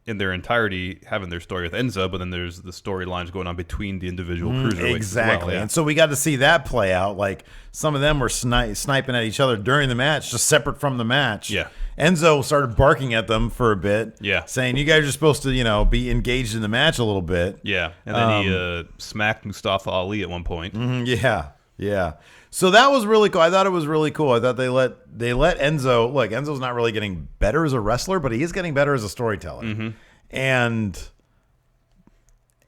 in their entirety having their story with Enzo, but then there's the storylines going on between the individual cruiserweights. Exactly. As well, And so we got to see that play out. Like some of them were sniping at each other during the match, just separate from the match. Yeah. Enzo started barking at them for a bit. Yeah. Saying, you guys are supposed to, be engaged in the match a little bit. Yeah. And then he smacked Mustafa Ali at one point. Yeah. Yeah. So that was really cool. I thought it was really cool. I thought they let Enzo. Look, Enzo's not really getting better as a wrestler, but he is getting better as a storyteller. And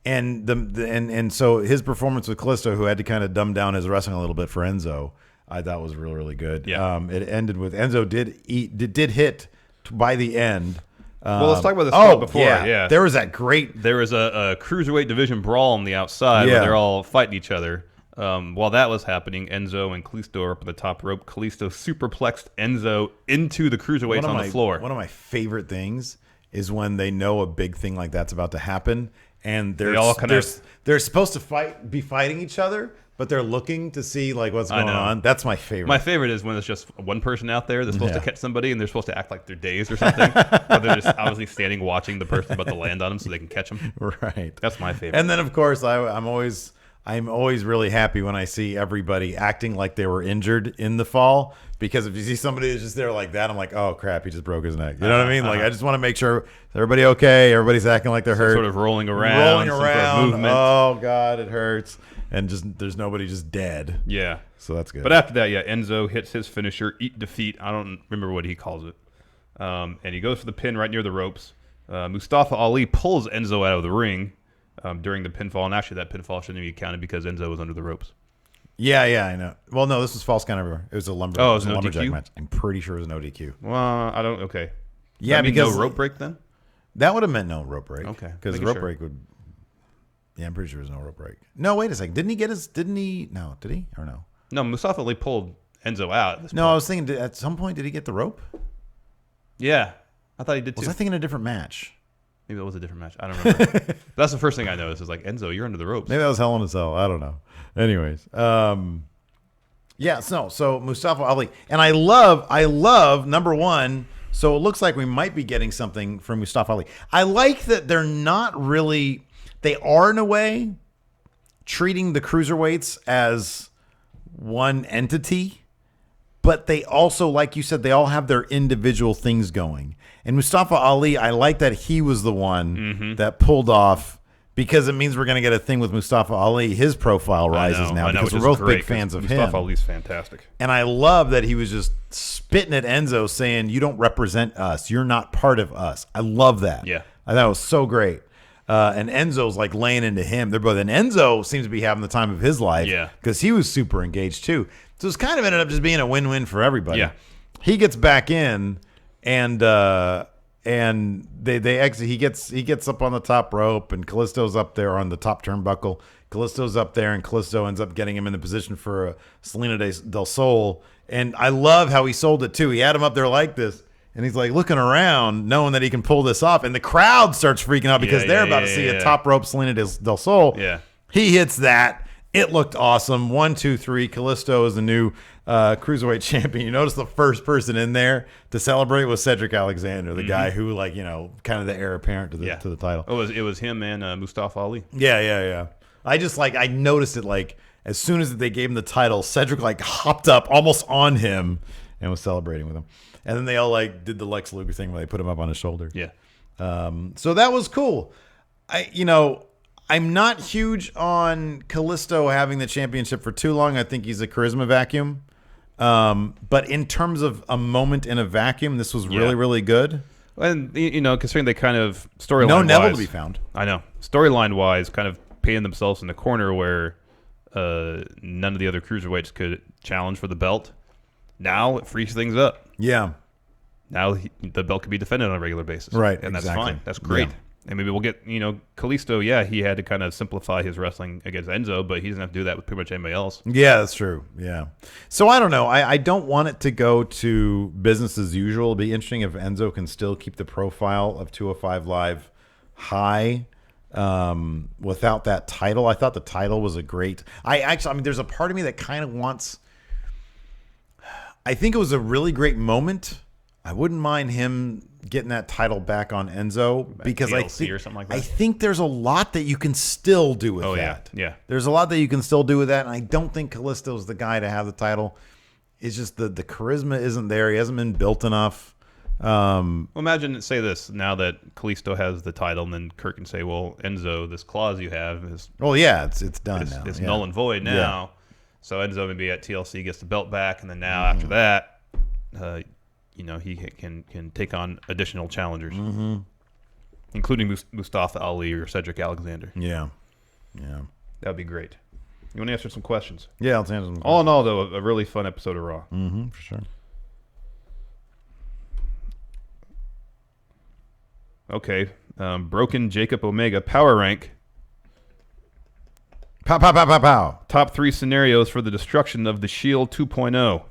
so his performance with Kalisto, who had to kind of dumb down his wrestling a little bit for Enzo, I thought was really, really good. Yeah. It ended with Enzo did hit by the end Well, let's talk about this spot before. Yeah. There was that great... There was a cruiserweight division brawl on the outside where they're all fighting each other. While that was happening, Enzo and Kalisto are up on the top rope. Kalisto superplexed Enzo into the cruiserweights on the floor. One of my favorite things is when they know a big thing like that's about to happen, and they're supposed to be fighting each other, but they're looking to see like what's going on. That's my favorite. My favorite is when it's just one person out there that's supposed to catch somebody, and they're supposed to act like they're dazed or something, but they're just obviously standing watching the person about to land on them so they can catch them. Right. That's my favorite. And then of course I'm always really happy when I see everybody acting like they were injured in the fall, because if you see somebody that's just there like that, I'm like, oh crap, he just broke his neck. You know what I mean? Like I just want to make sure everybody okay. Everybody's acting like they're hurt. Sort of rolling around. Some sort of movement. Oh God, it hurts. And just there's nobody just dead. Yeah. So that's good. But after that, Enzo hits his finisher, Eat Defeat. I don't remember what he calls it. And he goes for the pin right near the ropes. Mustafa Ali pulls Enzo out of the ring during the pinfall. And actually, that pinfall shouldn't be counted because Enzo was under the ropes. Yeah, I know. Well, no, this was false count everywhere. It was a lumberjack match. I'm pretty sure it was no DQ. Well, I don't. Okay. Yeah, because no rope break then. That would have meant no rope break. Okay. Because the rope break would. Yeah, I'm pretty sure there was no rope break. No, wait a second. Didn't he? No, did he or no? No, Mustafa Ali pulled Enzo out. At this point. I was thinking at some point did he get the rope? Yeah, I thought he did too. Was I thinking a different match? Maybe that was a different match. I don't remember. That's the first thing I noticed. Is like, Enzo, you're under the ropes. Maybe that was Hell in a Cell. I don't know. Anyways, so Mustafa Ali, and I love number one. So it looks like we might be getting something from Mustafa Ali. I like that they're not really. They are in a way treating the cruiserweights as one entity, but they also, like you said, they all have their individual things going. And Mustafa Ali, I like that he was the one that pulled off, because it means we're going to get a thing with Mustafa Ali. His profile rises now because we're both big fans of him. Mustafa Ali's fantastic. And I love that he was just spitting at Enzo saying, you don't represent us. You're not part of us. I love that. Yeah. I thought it was so great. And Enzo's like laying into him. They're both, and Enzo seems to be having the time of his life. Yeah. Because he was super engaged too. So it's kind of ended up just being a win-win for everybody. Yeah. He gets back in, and they exit. He gets up on the top rope, and Kalisto's up there on the top turnbuckle. Kalisto's up there, and Kalisto ends up getting him in the position for a Salina del Sol. And I love how he sold it too. He had him up there like this. And he's like looking around, knowing that he can pull this off. And the crowd starts freaking out because they're about to see a top rope Salina del Sol. Yeah. He hits that. It looked awesome. 1, 2, 3. Kalisto is the new cruiserweight champion. You notice the first person in there to celebrate was Cedric Alexander, the guy who, like, kind of the heir apparent to the title. It was him and Mustafa Ali. Yeah. I just I noticed it as soon as they gave him the title, Cedric hopped up almost on him and was celebrating with him. And then they all did the Lex Luger thing where they put him up on his shoulder. Yeah. So that was cool. I'm not huge on Kalisto having the championship for too long. I think he's a charisma vacuum. But in terms of a moment in a vacuum, this was really, really good. And, considering they kind of storyline No Neville to be found. I know. Storyline wise, kind of painting themselves in the corner where none of the other cruiserweights could challenge for the belt. Now it frees things up. Yeah. Now the belt could be defended on a regular basis. Right. And that's fine. That's great. Yeah. And maybe we'll get, Kalisto, he had to kind of simplify his wrestling against Enzo, but he doesn't have to do that with pretty much anybody else. Yeah, that's true. Yeah. So I don't know. I don't want it to go to business as usual. It'll be interesting if Enzo can still keep the profile of 205 Live high without that title. I thought the title was a great... there's a part of me that kind of wants... I think it was a really great moment. I wouldn't mind him getting that title back on Enzo because TLC or something like that. I think there's a lot that you can still do with that. Yeah. There's a lot that you can still do with that, and I don't think Kalisto's the guy to have the title. It's just the charisma isn't there. He hasn't been built enough. Well, imagine, say this, now that Kalisto has the title, and then Kurt can say, well, Enzo, this clause you have is... Well, yeah, it's done now. It's null and void now. Yeah. So Enzo maybe at TLC gets the belt back, and then now after that, he can take on additional challengers, including Mustafa Ali or Cedric Alexander. Yeah. That'd be great. You want to answer some questions? Yeah, let's answer some questions. All in all, though, a really fun episode of Raw. For sure. Okay. Broken Jacob Omega power rank. Pow, pow, pow, pow, pow. Top 3 scenarios for the destruction of the Shield 2.0.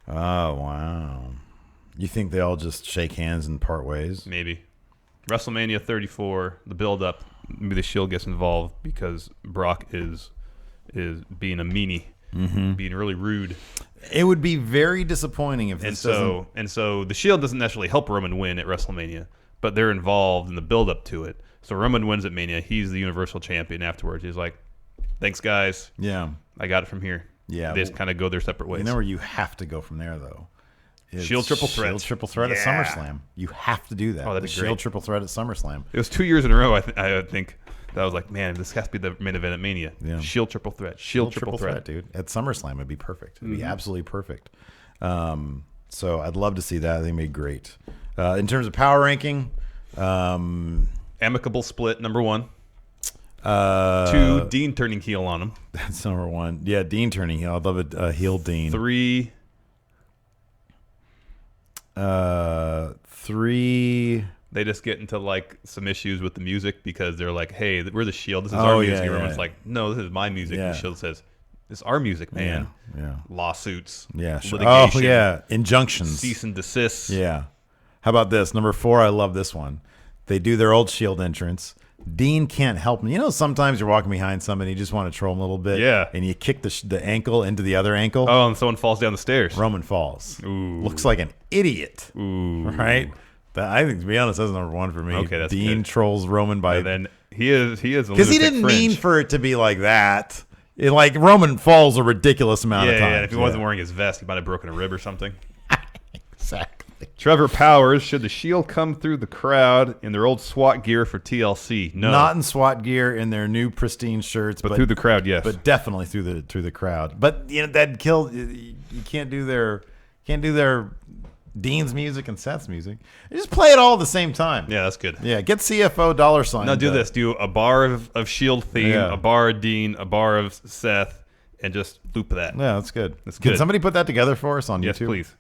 Oh, wow. You think they all just shake hands and part ways? Maybe. WrestleMania 34, the build-up, maybe the Shield gets involved because Brock is being a meanie, being really rude. It would be very disappointing if this doesn't... And so the Shield doesn't necessarily help Roman win at WrestleMania, but they're involved in the build-up to it. So Roman wins at Mania. He's the Universal Champion afterwards. He's like, thanks, guys. Yeah. I got it from here. Yeah. They just kind of go their separate ways. You know where you have to go from there, though? It's Shield triple threat. Shield triple threat at SummerSlam. You have to do that. Oh, that'd the be Shield great. triple threat at SummerSlam. It was 2 years in a row, I think, that I was like, man, this has to be the main event at Mania. Yeah. Shield triple threat. Shield triple threat. Dude. At SummerSlam, it'd be perfect. It'd be absolutely perfect. So I'd love to see that. I think it'd be great. In terms of power ranking, amicable split, number 1. 2, Dean turning heel on him. That's number 1. Yeah, Dean turning heel. I'd love it. Heel Dean. 3. 3. They just get into like some issues with the music because they're like, "Hey, we're the Shield. This is our music." And Roman's like, "No, this is my music." Yeah. And the Shield says, "This is our music, man." Yeah. Lawsuits. Yeah. Sure. Litigation. Oh, yeah. Injunctions. Cease and desist. Yeah. How about this? Number 4, I love this one. They do their old Shield entrance. Dean can't help him. You know, sometimes you're walking behind somebody, you just want to troll him a little bit. Yeah. And you kick the ankle into the other ankle. Oh, and someone falls down the stairs. Roman falls. Ooh. Looks like an idiot. Ooh. Right? I think, to be honest, that's number 1 for me. Okay, that's Dean good. trolls Roman by... And then he is because he didn't mean for it to be like that. Like, Roman falls a ridiculous amount of times. Yeah, if he wasn't wearing his vest, he might have broken a rib or something. Exactly. Trevor Powers, should the Shield come through the crowd in their old SWAT gear for TLC? No. Not in SWAT gear, in their new pristine shirts. But through the crowd, yes. But definitely through the crowd. But, you know, that'd kill... You can't do their Dean's music and Seth's music. You just play it all at the same time. Yeah, that's good. Yeah, get CFO $. Now do this. Do a bar of Shield theme, Yeah. a bar of Dean, a bar of Seth, and just loop that. Yeah, that's good. That's Can good. somebody put that together for us on Yes, YouTube? please.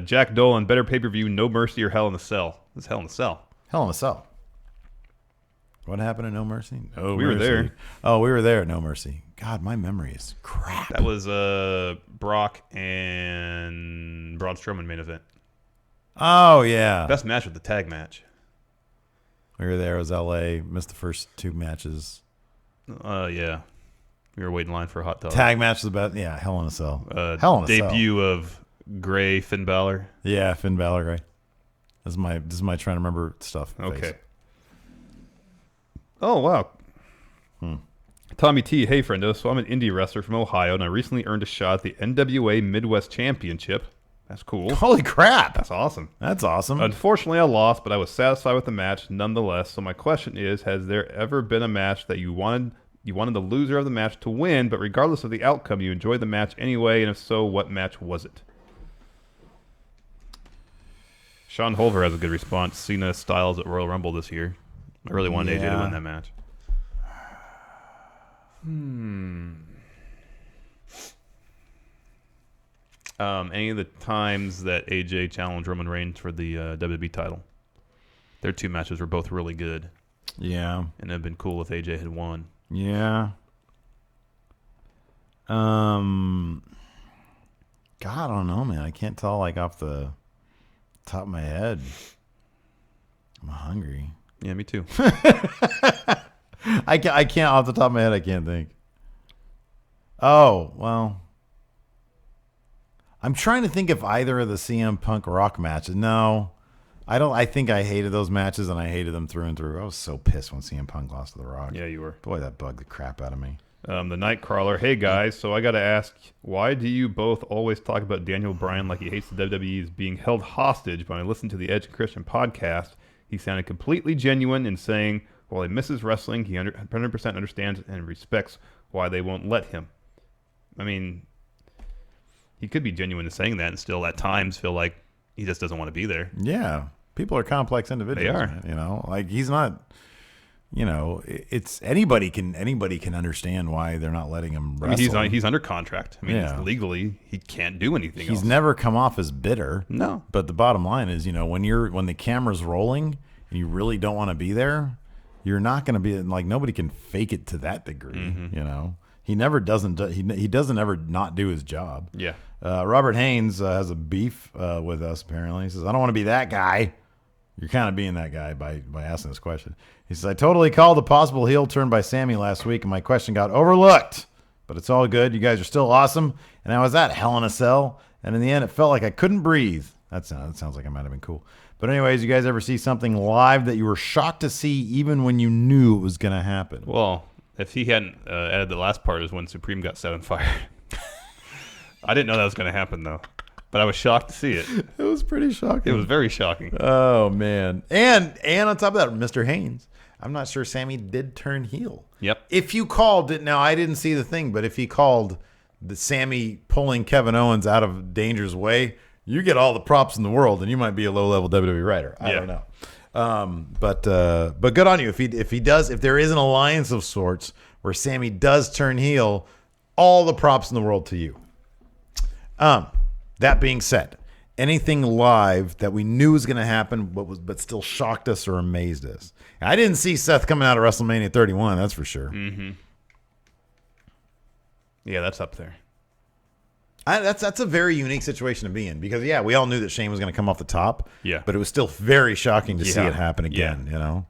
Jack Dolan, better pay-per-view, No Mercy or Hell in a Cell. This is Hell in a Cell. Hell in a Cell. What happened to No Mercy? No We were Mercy. there. Oh, we were there at No Mercy. God, my memory is crap. That was Brock and Braun Strowman main event. Oh, yeah. Best match was the tag match. We were there. It was L.A. Missed the first 2 matches. Yeah. We were waiting in line for a hot dog. Tag match is about, yeah, Hell in a Cell. Hell in a Cell. Debut of Gray Finn Balor. Yeah, Finn Balor, right? This is my trying to remember stuff. Okay. Face. Oh, wow. Tommy T, hey, friendo. So I'm an indie wrestler from Ohio, and I recently earned a shot at the NWA Midwest Championship. That's cool. Holy crap. That's awesome. That's awesome. Unfortunately, I lost, but I was satisfied with the match nonetheless. So my question is, has there ever been a match that you wanted the loser of the match to win, but regardless of the outcome, you enjoyed the match anyway, and if so, what match was it? Sean Holver has a good response. Cena Styles at Royal Rumble this year. I really wanted AJ to win that match. Any of the times that AJ challenged Roman Reigns for the WWE title. Their 2 matches were both really good. Yeah. And it would have been cool if AJ had won. Yeah. God, I don't know, man. I can't tell like off the top of my head. I'm hungry. Yeah, me too. I can't off the top of my head. I can't think. Oh, well. I'm trying to think if either of the CM Punk Rock matches. No, I don't. I think I hated those matches, and I hated them through and through. I was so pissed when CM Punk lost to The Rock. Yeah, you were. Boy, that bugged the crap out of me. The Nightcrawler. Hey, guys. So I got to ask, why do you both always talk about Daniel Bryan like he hates the WWE is being held hostage? When I listened to the Edge and Christian podcast, he sounded completely genuine in saying, while he misses wrestling, he 100% understands and respects why they won't let him. I mean, he could be genuine in saying that and still at times feel like he just doesn't want to be there. Yeah. People are complex individuals. They are. Man, you know, like he's not, you know, it's anybody can understand why they're not letting him wrestle. I mean, he's under contract. I mean, Yeah. legally, he can't do anything else. He's never come off as bitter. No. But the bottom line is, you know, when the camera's rolling, and you really don't want to be there, you're not going to be like, nobody can fake it to that degree. You know, he doesn't ever not do his job. Yeah. Robert Haynes has a beef with us. Apparently, he says, "I don't want to be that guy." You're kind of being that guy by asking this question. He says, "I totally called the possible heel turn by Sammy last week, and my question got overlooked. But it's all good. You guys are still awesome. And I was at Hell in a Cell, and in the end, it felt like I couldn't breathe." That sounds like it might have been cool. But anyways, you guys ever see something live that you were shocked to see even when you knew it was going to happen? Well, if he hadn't added the last part is when Supreme got set on fire. I didn't know that was going to happen, though. But I was shocked to see it. It was pretty shocking. It was very shocking. Oh, man. And on top of that, Mr. Haynes, I'm not sure Sammy did turn heel. Yep. If you called it, now I didn't see the thing, but if he called the Sammy pulling Kevin Owens out of danger's way, you get all the props in the world, and you might be a low-level WWE writer. I don't know. But good on you. If there is an alliance of sorts where Sammy does turn heel, all the props in the world to you. That being said, anything live that we knew was going to happen but still shocked us or amazed us? I didn't see Seth coming out of WrestleMania 31, that's for sure. Mm-hmm. Yeah, that's up there. That's a very unique situation to be in because, yeah, we all knew that Shane was going to come off the top. Yeah. But it was still very shocking to see it happen again, you know?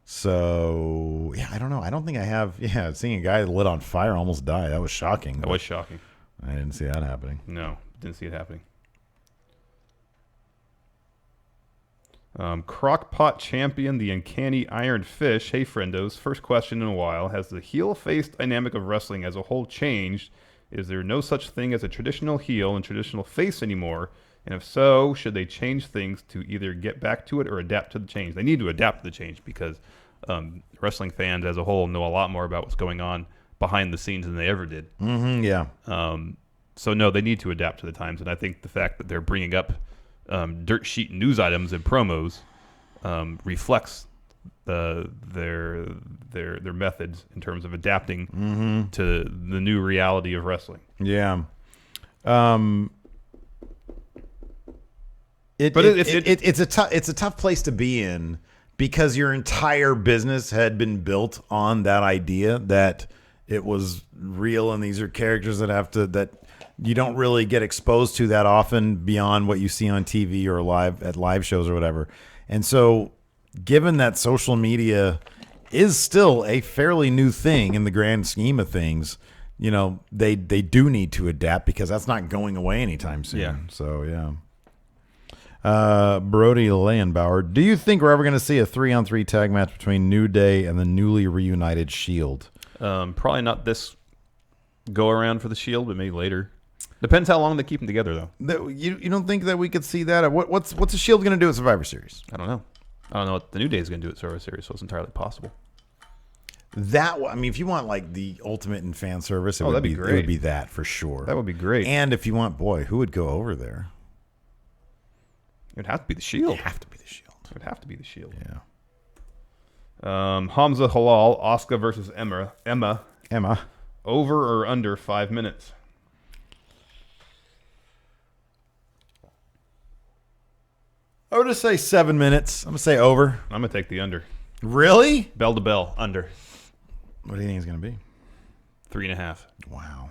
So, yeah, I don't know. I don't think I have. Yeah, seeing a guy lit on fire almost die, that was shocking. That was shocking. I didn't see that happening. No, didn't see it happening. Crockpot champion, the uncanny Iron Fish. Hey, friendos. First question in a while. Has the heel-face dynamic of wrestling as a whole changed? Is there no such thing as a traditional heel and traditional face anymore? And if so, should they change things to either get back to it or adapt to the change? They need to adapt to the change because wrestling fans as a whole know a lot more about what's going on behind the scenes than they ever did. Mm-hmm, yeah. So, no, they need to adapt to the times. And I think the fact that they're bringing up dirt sheet news items and promos reflects their methods in terms of adapting to the new reality of wrestling. Yeah. It's a tough place to be in because your entire business had been built on that idea that it was real and these are characters that you don't really get exposed to that often beyond what you see on TV or live shows or whatever. And so given that social media is still a fairly new thing in the grand scheme of things, you know, they do need to adapt because that's not going away anytime soon. Yeah. So, yeah. Brody Leyenbauer, do you think we're ever going to see a 3-on-3 tag match between New Day and the newly reunited Shield? Probably not this go around for the Shield, but maybe later. Depends how long they keep them together, though. You don't think that we could see that? What's the Shield going to do at Survivor Series? I don't know. I don't know what the New Day is going to do at Survivor Series, so it's entirely possible. If you want like the ultimate in fan service, that'd be great. It would be that for sure. That would be great. And if you want, who would go over there? It would have to be the Shield. It would have to be the Shield. It would have to be the Shield. Yeah. Hamza Halal, Asuka versus Emma. Over or under 5 minutes? I would just say 7 minutes. I'm going to say over. I'm going to take the under. Really? Bell to bell, under. What do you think it's going to be? 3.5. Wow.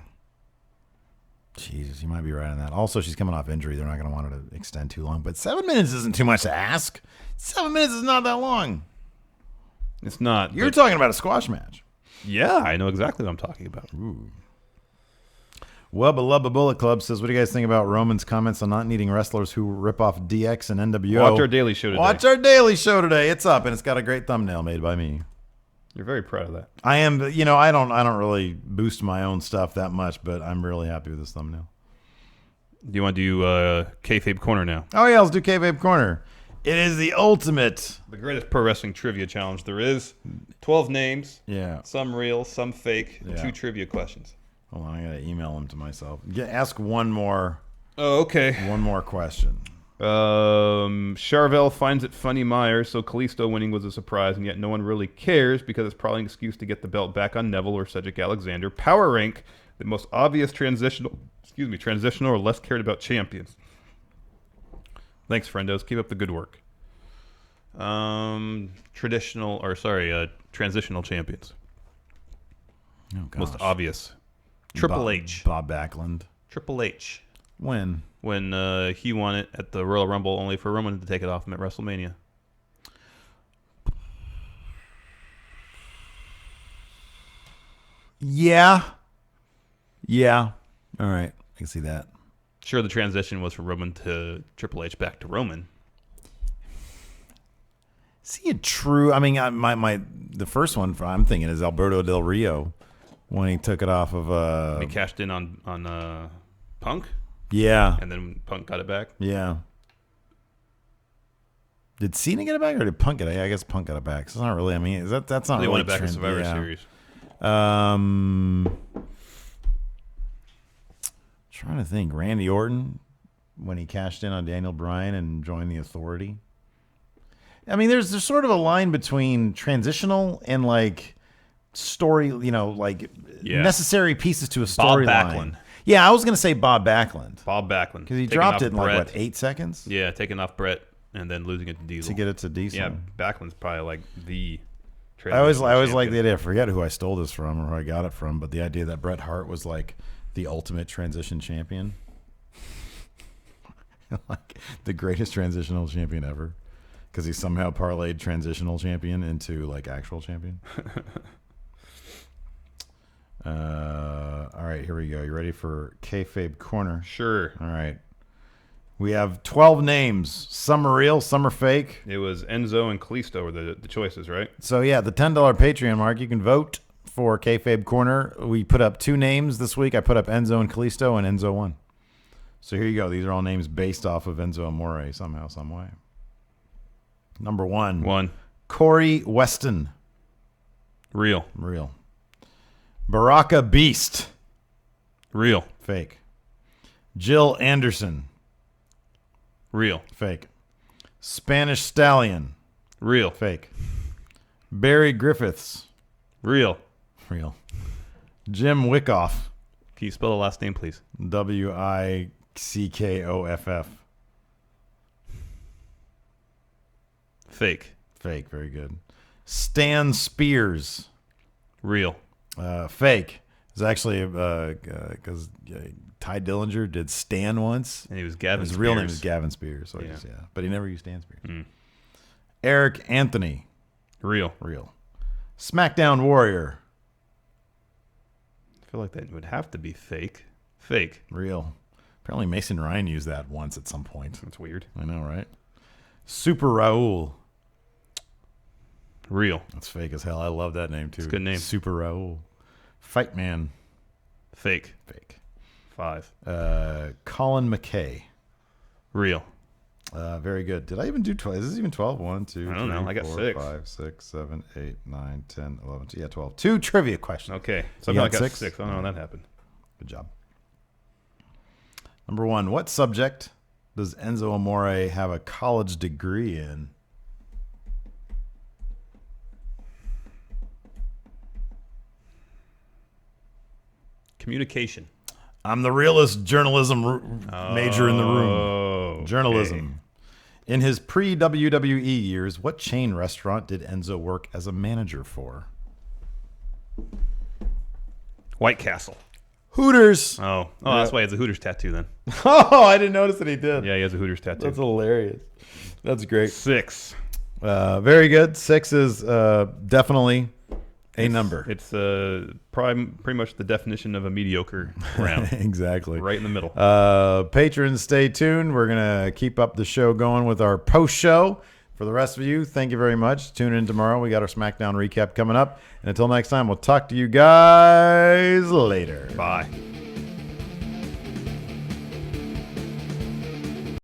Jesus, you might be right on that. Also, she's coming off injury. They're not going to want her to extend too long. But 7 minutes isn't too much to ask. 7 minutes is not that long. It's not. You're talking about a squash match. Yeah, I know exactly what I'm talking about. Ooh. Wubba Lubba Bullet Club says, what do you guys think about Roman's comments on not needing wrestlers who rip off DX and NWO? Watch our daily show today. Watch our daily show today. It's up, and it's got a great thumbnail made by me. You're very proud of that. I am. I don't really boost my own stuff that much, but I'm really happy with this thumbnail. Do you want to do Kayfabe Corner now? Oh, yeah, let's do Kayfabe Corner. It is the ultimate. The greatest pro wrestling trivia challenge there is. 12 names. Yeah. Some real, some fake. Yeah. 2 trivia questions. Hold on, I got to email them to myself. Ask one more. Oh, okay. One more question. Charvel finds it funny Meyer, so Kalisto winning was a surprise, and yet no one really cares because it's probably an excuse to get the belt back on Neville or Cedric Alexander. Power rank the most obvious transitional or less cared about champions. Thanks, friendos. Keep up the good work. Transitional champions. Oh, gosh. Most obvious. Triple H. Bob Backlund. Triple H. When he won it at the Royal Rumble, only for Roman to take it off him at WrestleMania. Yeah. All right, I can see that. Sure, the transition was from Roman to Triple H back to Roman. See it true. I mean, the first one I'm thinking is Alberto Del Rio when he took it off of. He cashed in on Punk. Yeah, and then Punk got it back. Yeah. Did Cena get it back or did Punk get it? I guess Punk got it back. So it's not really. I mean, that's not. They really won it back in Survivor Series. Trying to think. Randy Orton when he cashed in on Daniel Bryan and joined the Authority. I mean, there's sort of a line between transitional and like story, necessary pieces to a storyline. Bob Backlund. Yeah, I was going to say Bob Backlund. Because he dropped it in like, what, 8 seconds? Yeah, taking off Brett and then losing it to Diesel. To get it to Diesel. Yeah, Backlund's probably like the I always like the idea. I forget who I stole this from or who I got it from, but the idea that Bret Hart was like the ultimate transition champion. Like the greatest transitional champion ever. Because he somehow parlayed transitional champion into like actual champion. All right, here we go. You ready for Kayfabe Corner? Sure. All right. We have 12 names. Some are real, some are fake. It was Enzo and Kalisto were the choices, right? So, yeah, the $10 Patreon mark, you can vote for Kayfabe Corner. We put up 2 names this week. I put up Enzo and Kalisto, and Enzo won. So here you go. These are all names based off of Enzo Amore somehow, some way. Number 1. Corey Weston. Real. Baraka Beast. Real. Fake. Jill Anderson. Real. Fake. Spanish Stallion. Real. Fake. Barry Griffiths. Real. Jim Wickoff. Can you spell the last name, please? Wickoff. Fake. Very good. Stan Spears. Real. Fake. It's actually because Ty Dillinger did Stan once. And he was Gavin Spears. His real name is Gavin Spears. So yeah. But he never used Stan Spears. Eric Anthony. Real. SmackDown Warrior. I feel like that would have to be fake. Real. Apparently Mason Ryan used that once at some point. That's weird. I know, right? Super Raul. Real. That's fake as hell. I love that name, too. It's a good name. Super Raul. Fight Man. Fake. 5. Colin McKay. Real. Very good. Did I even do 12? Is this even 12? 1, 2, I don't know. I got 6. 5, 6, 7, 8, 9, 10, 11. Yeah, 12. 2 trivia questions. Okay. Somehow I got 6. I don't know how that happened. Good job. Number 1. What subject does Enzo Amore have a college degree in? Communication. I'm the realest journalism major in the room. Journalism. Okay. In his pre-WWE years, what chain restaurant did Enzo work as a manager for? White Castle. Hooters. Oh, that's why he has a Hooters tattoo then. Oh, I didn't notice that he did. Yeah, he has a Hooters tattoo. That's hilarious. That's great. 6. Very good. 6 is definitely a number. It's pretty much the definition of a mediocre round. Exactly. Right in the middle. Patrons, stay tuned. We're going to keep up the show going with our post show. For the rest of you, thank you very much. Tune in tomorrow. We got our SmackDown recap coming up. And until next time, we'll talk to you guys later. Bye.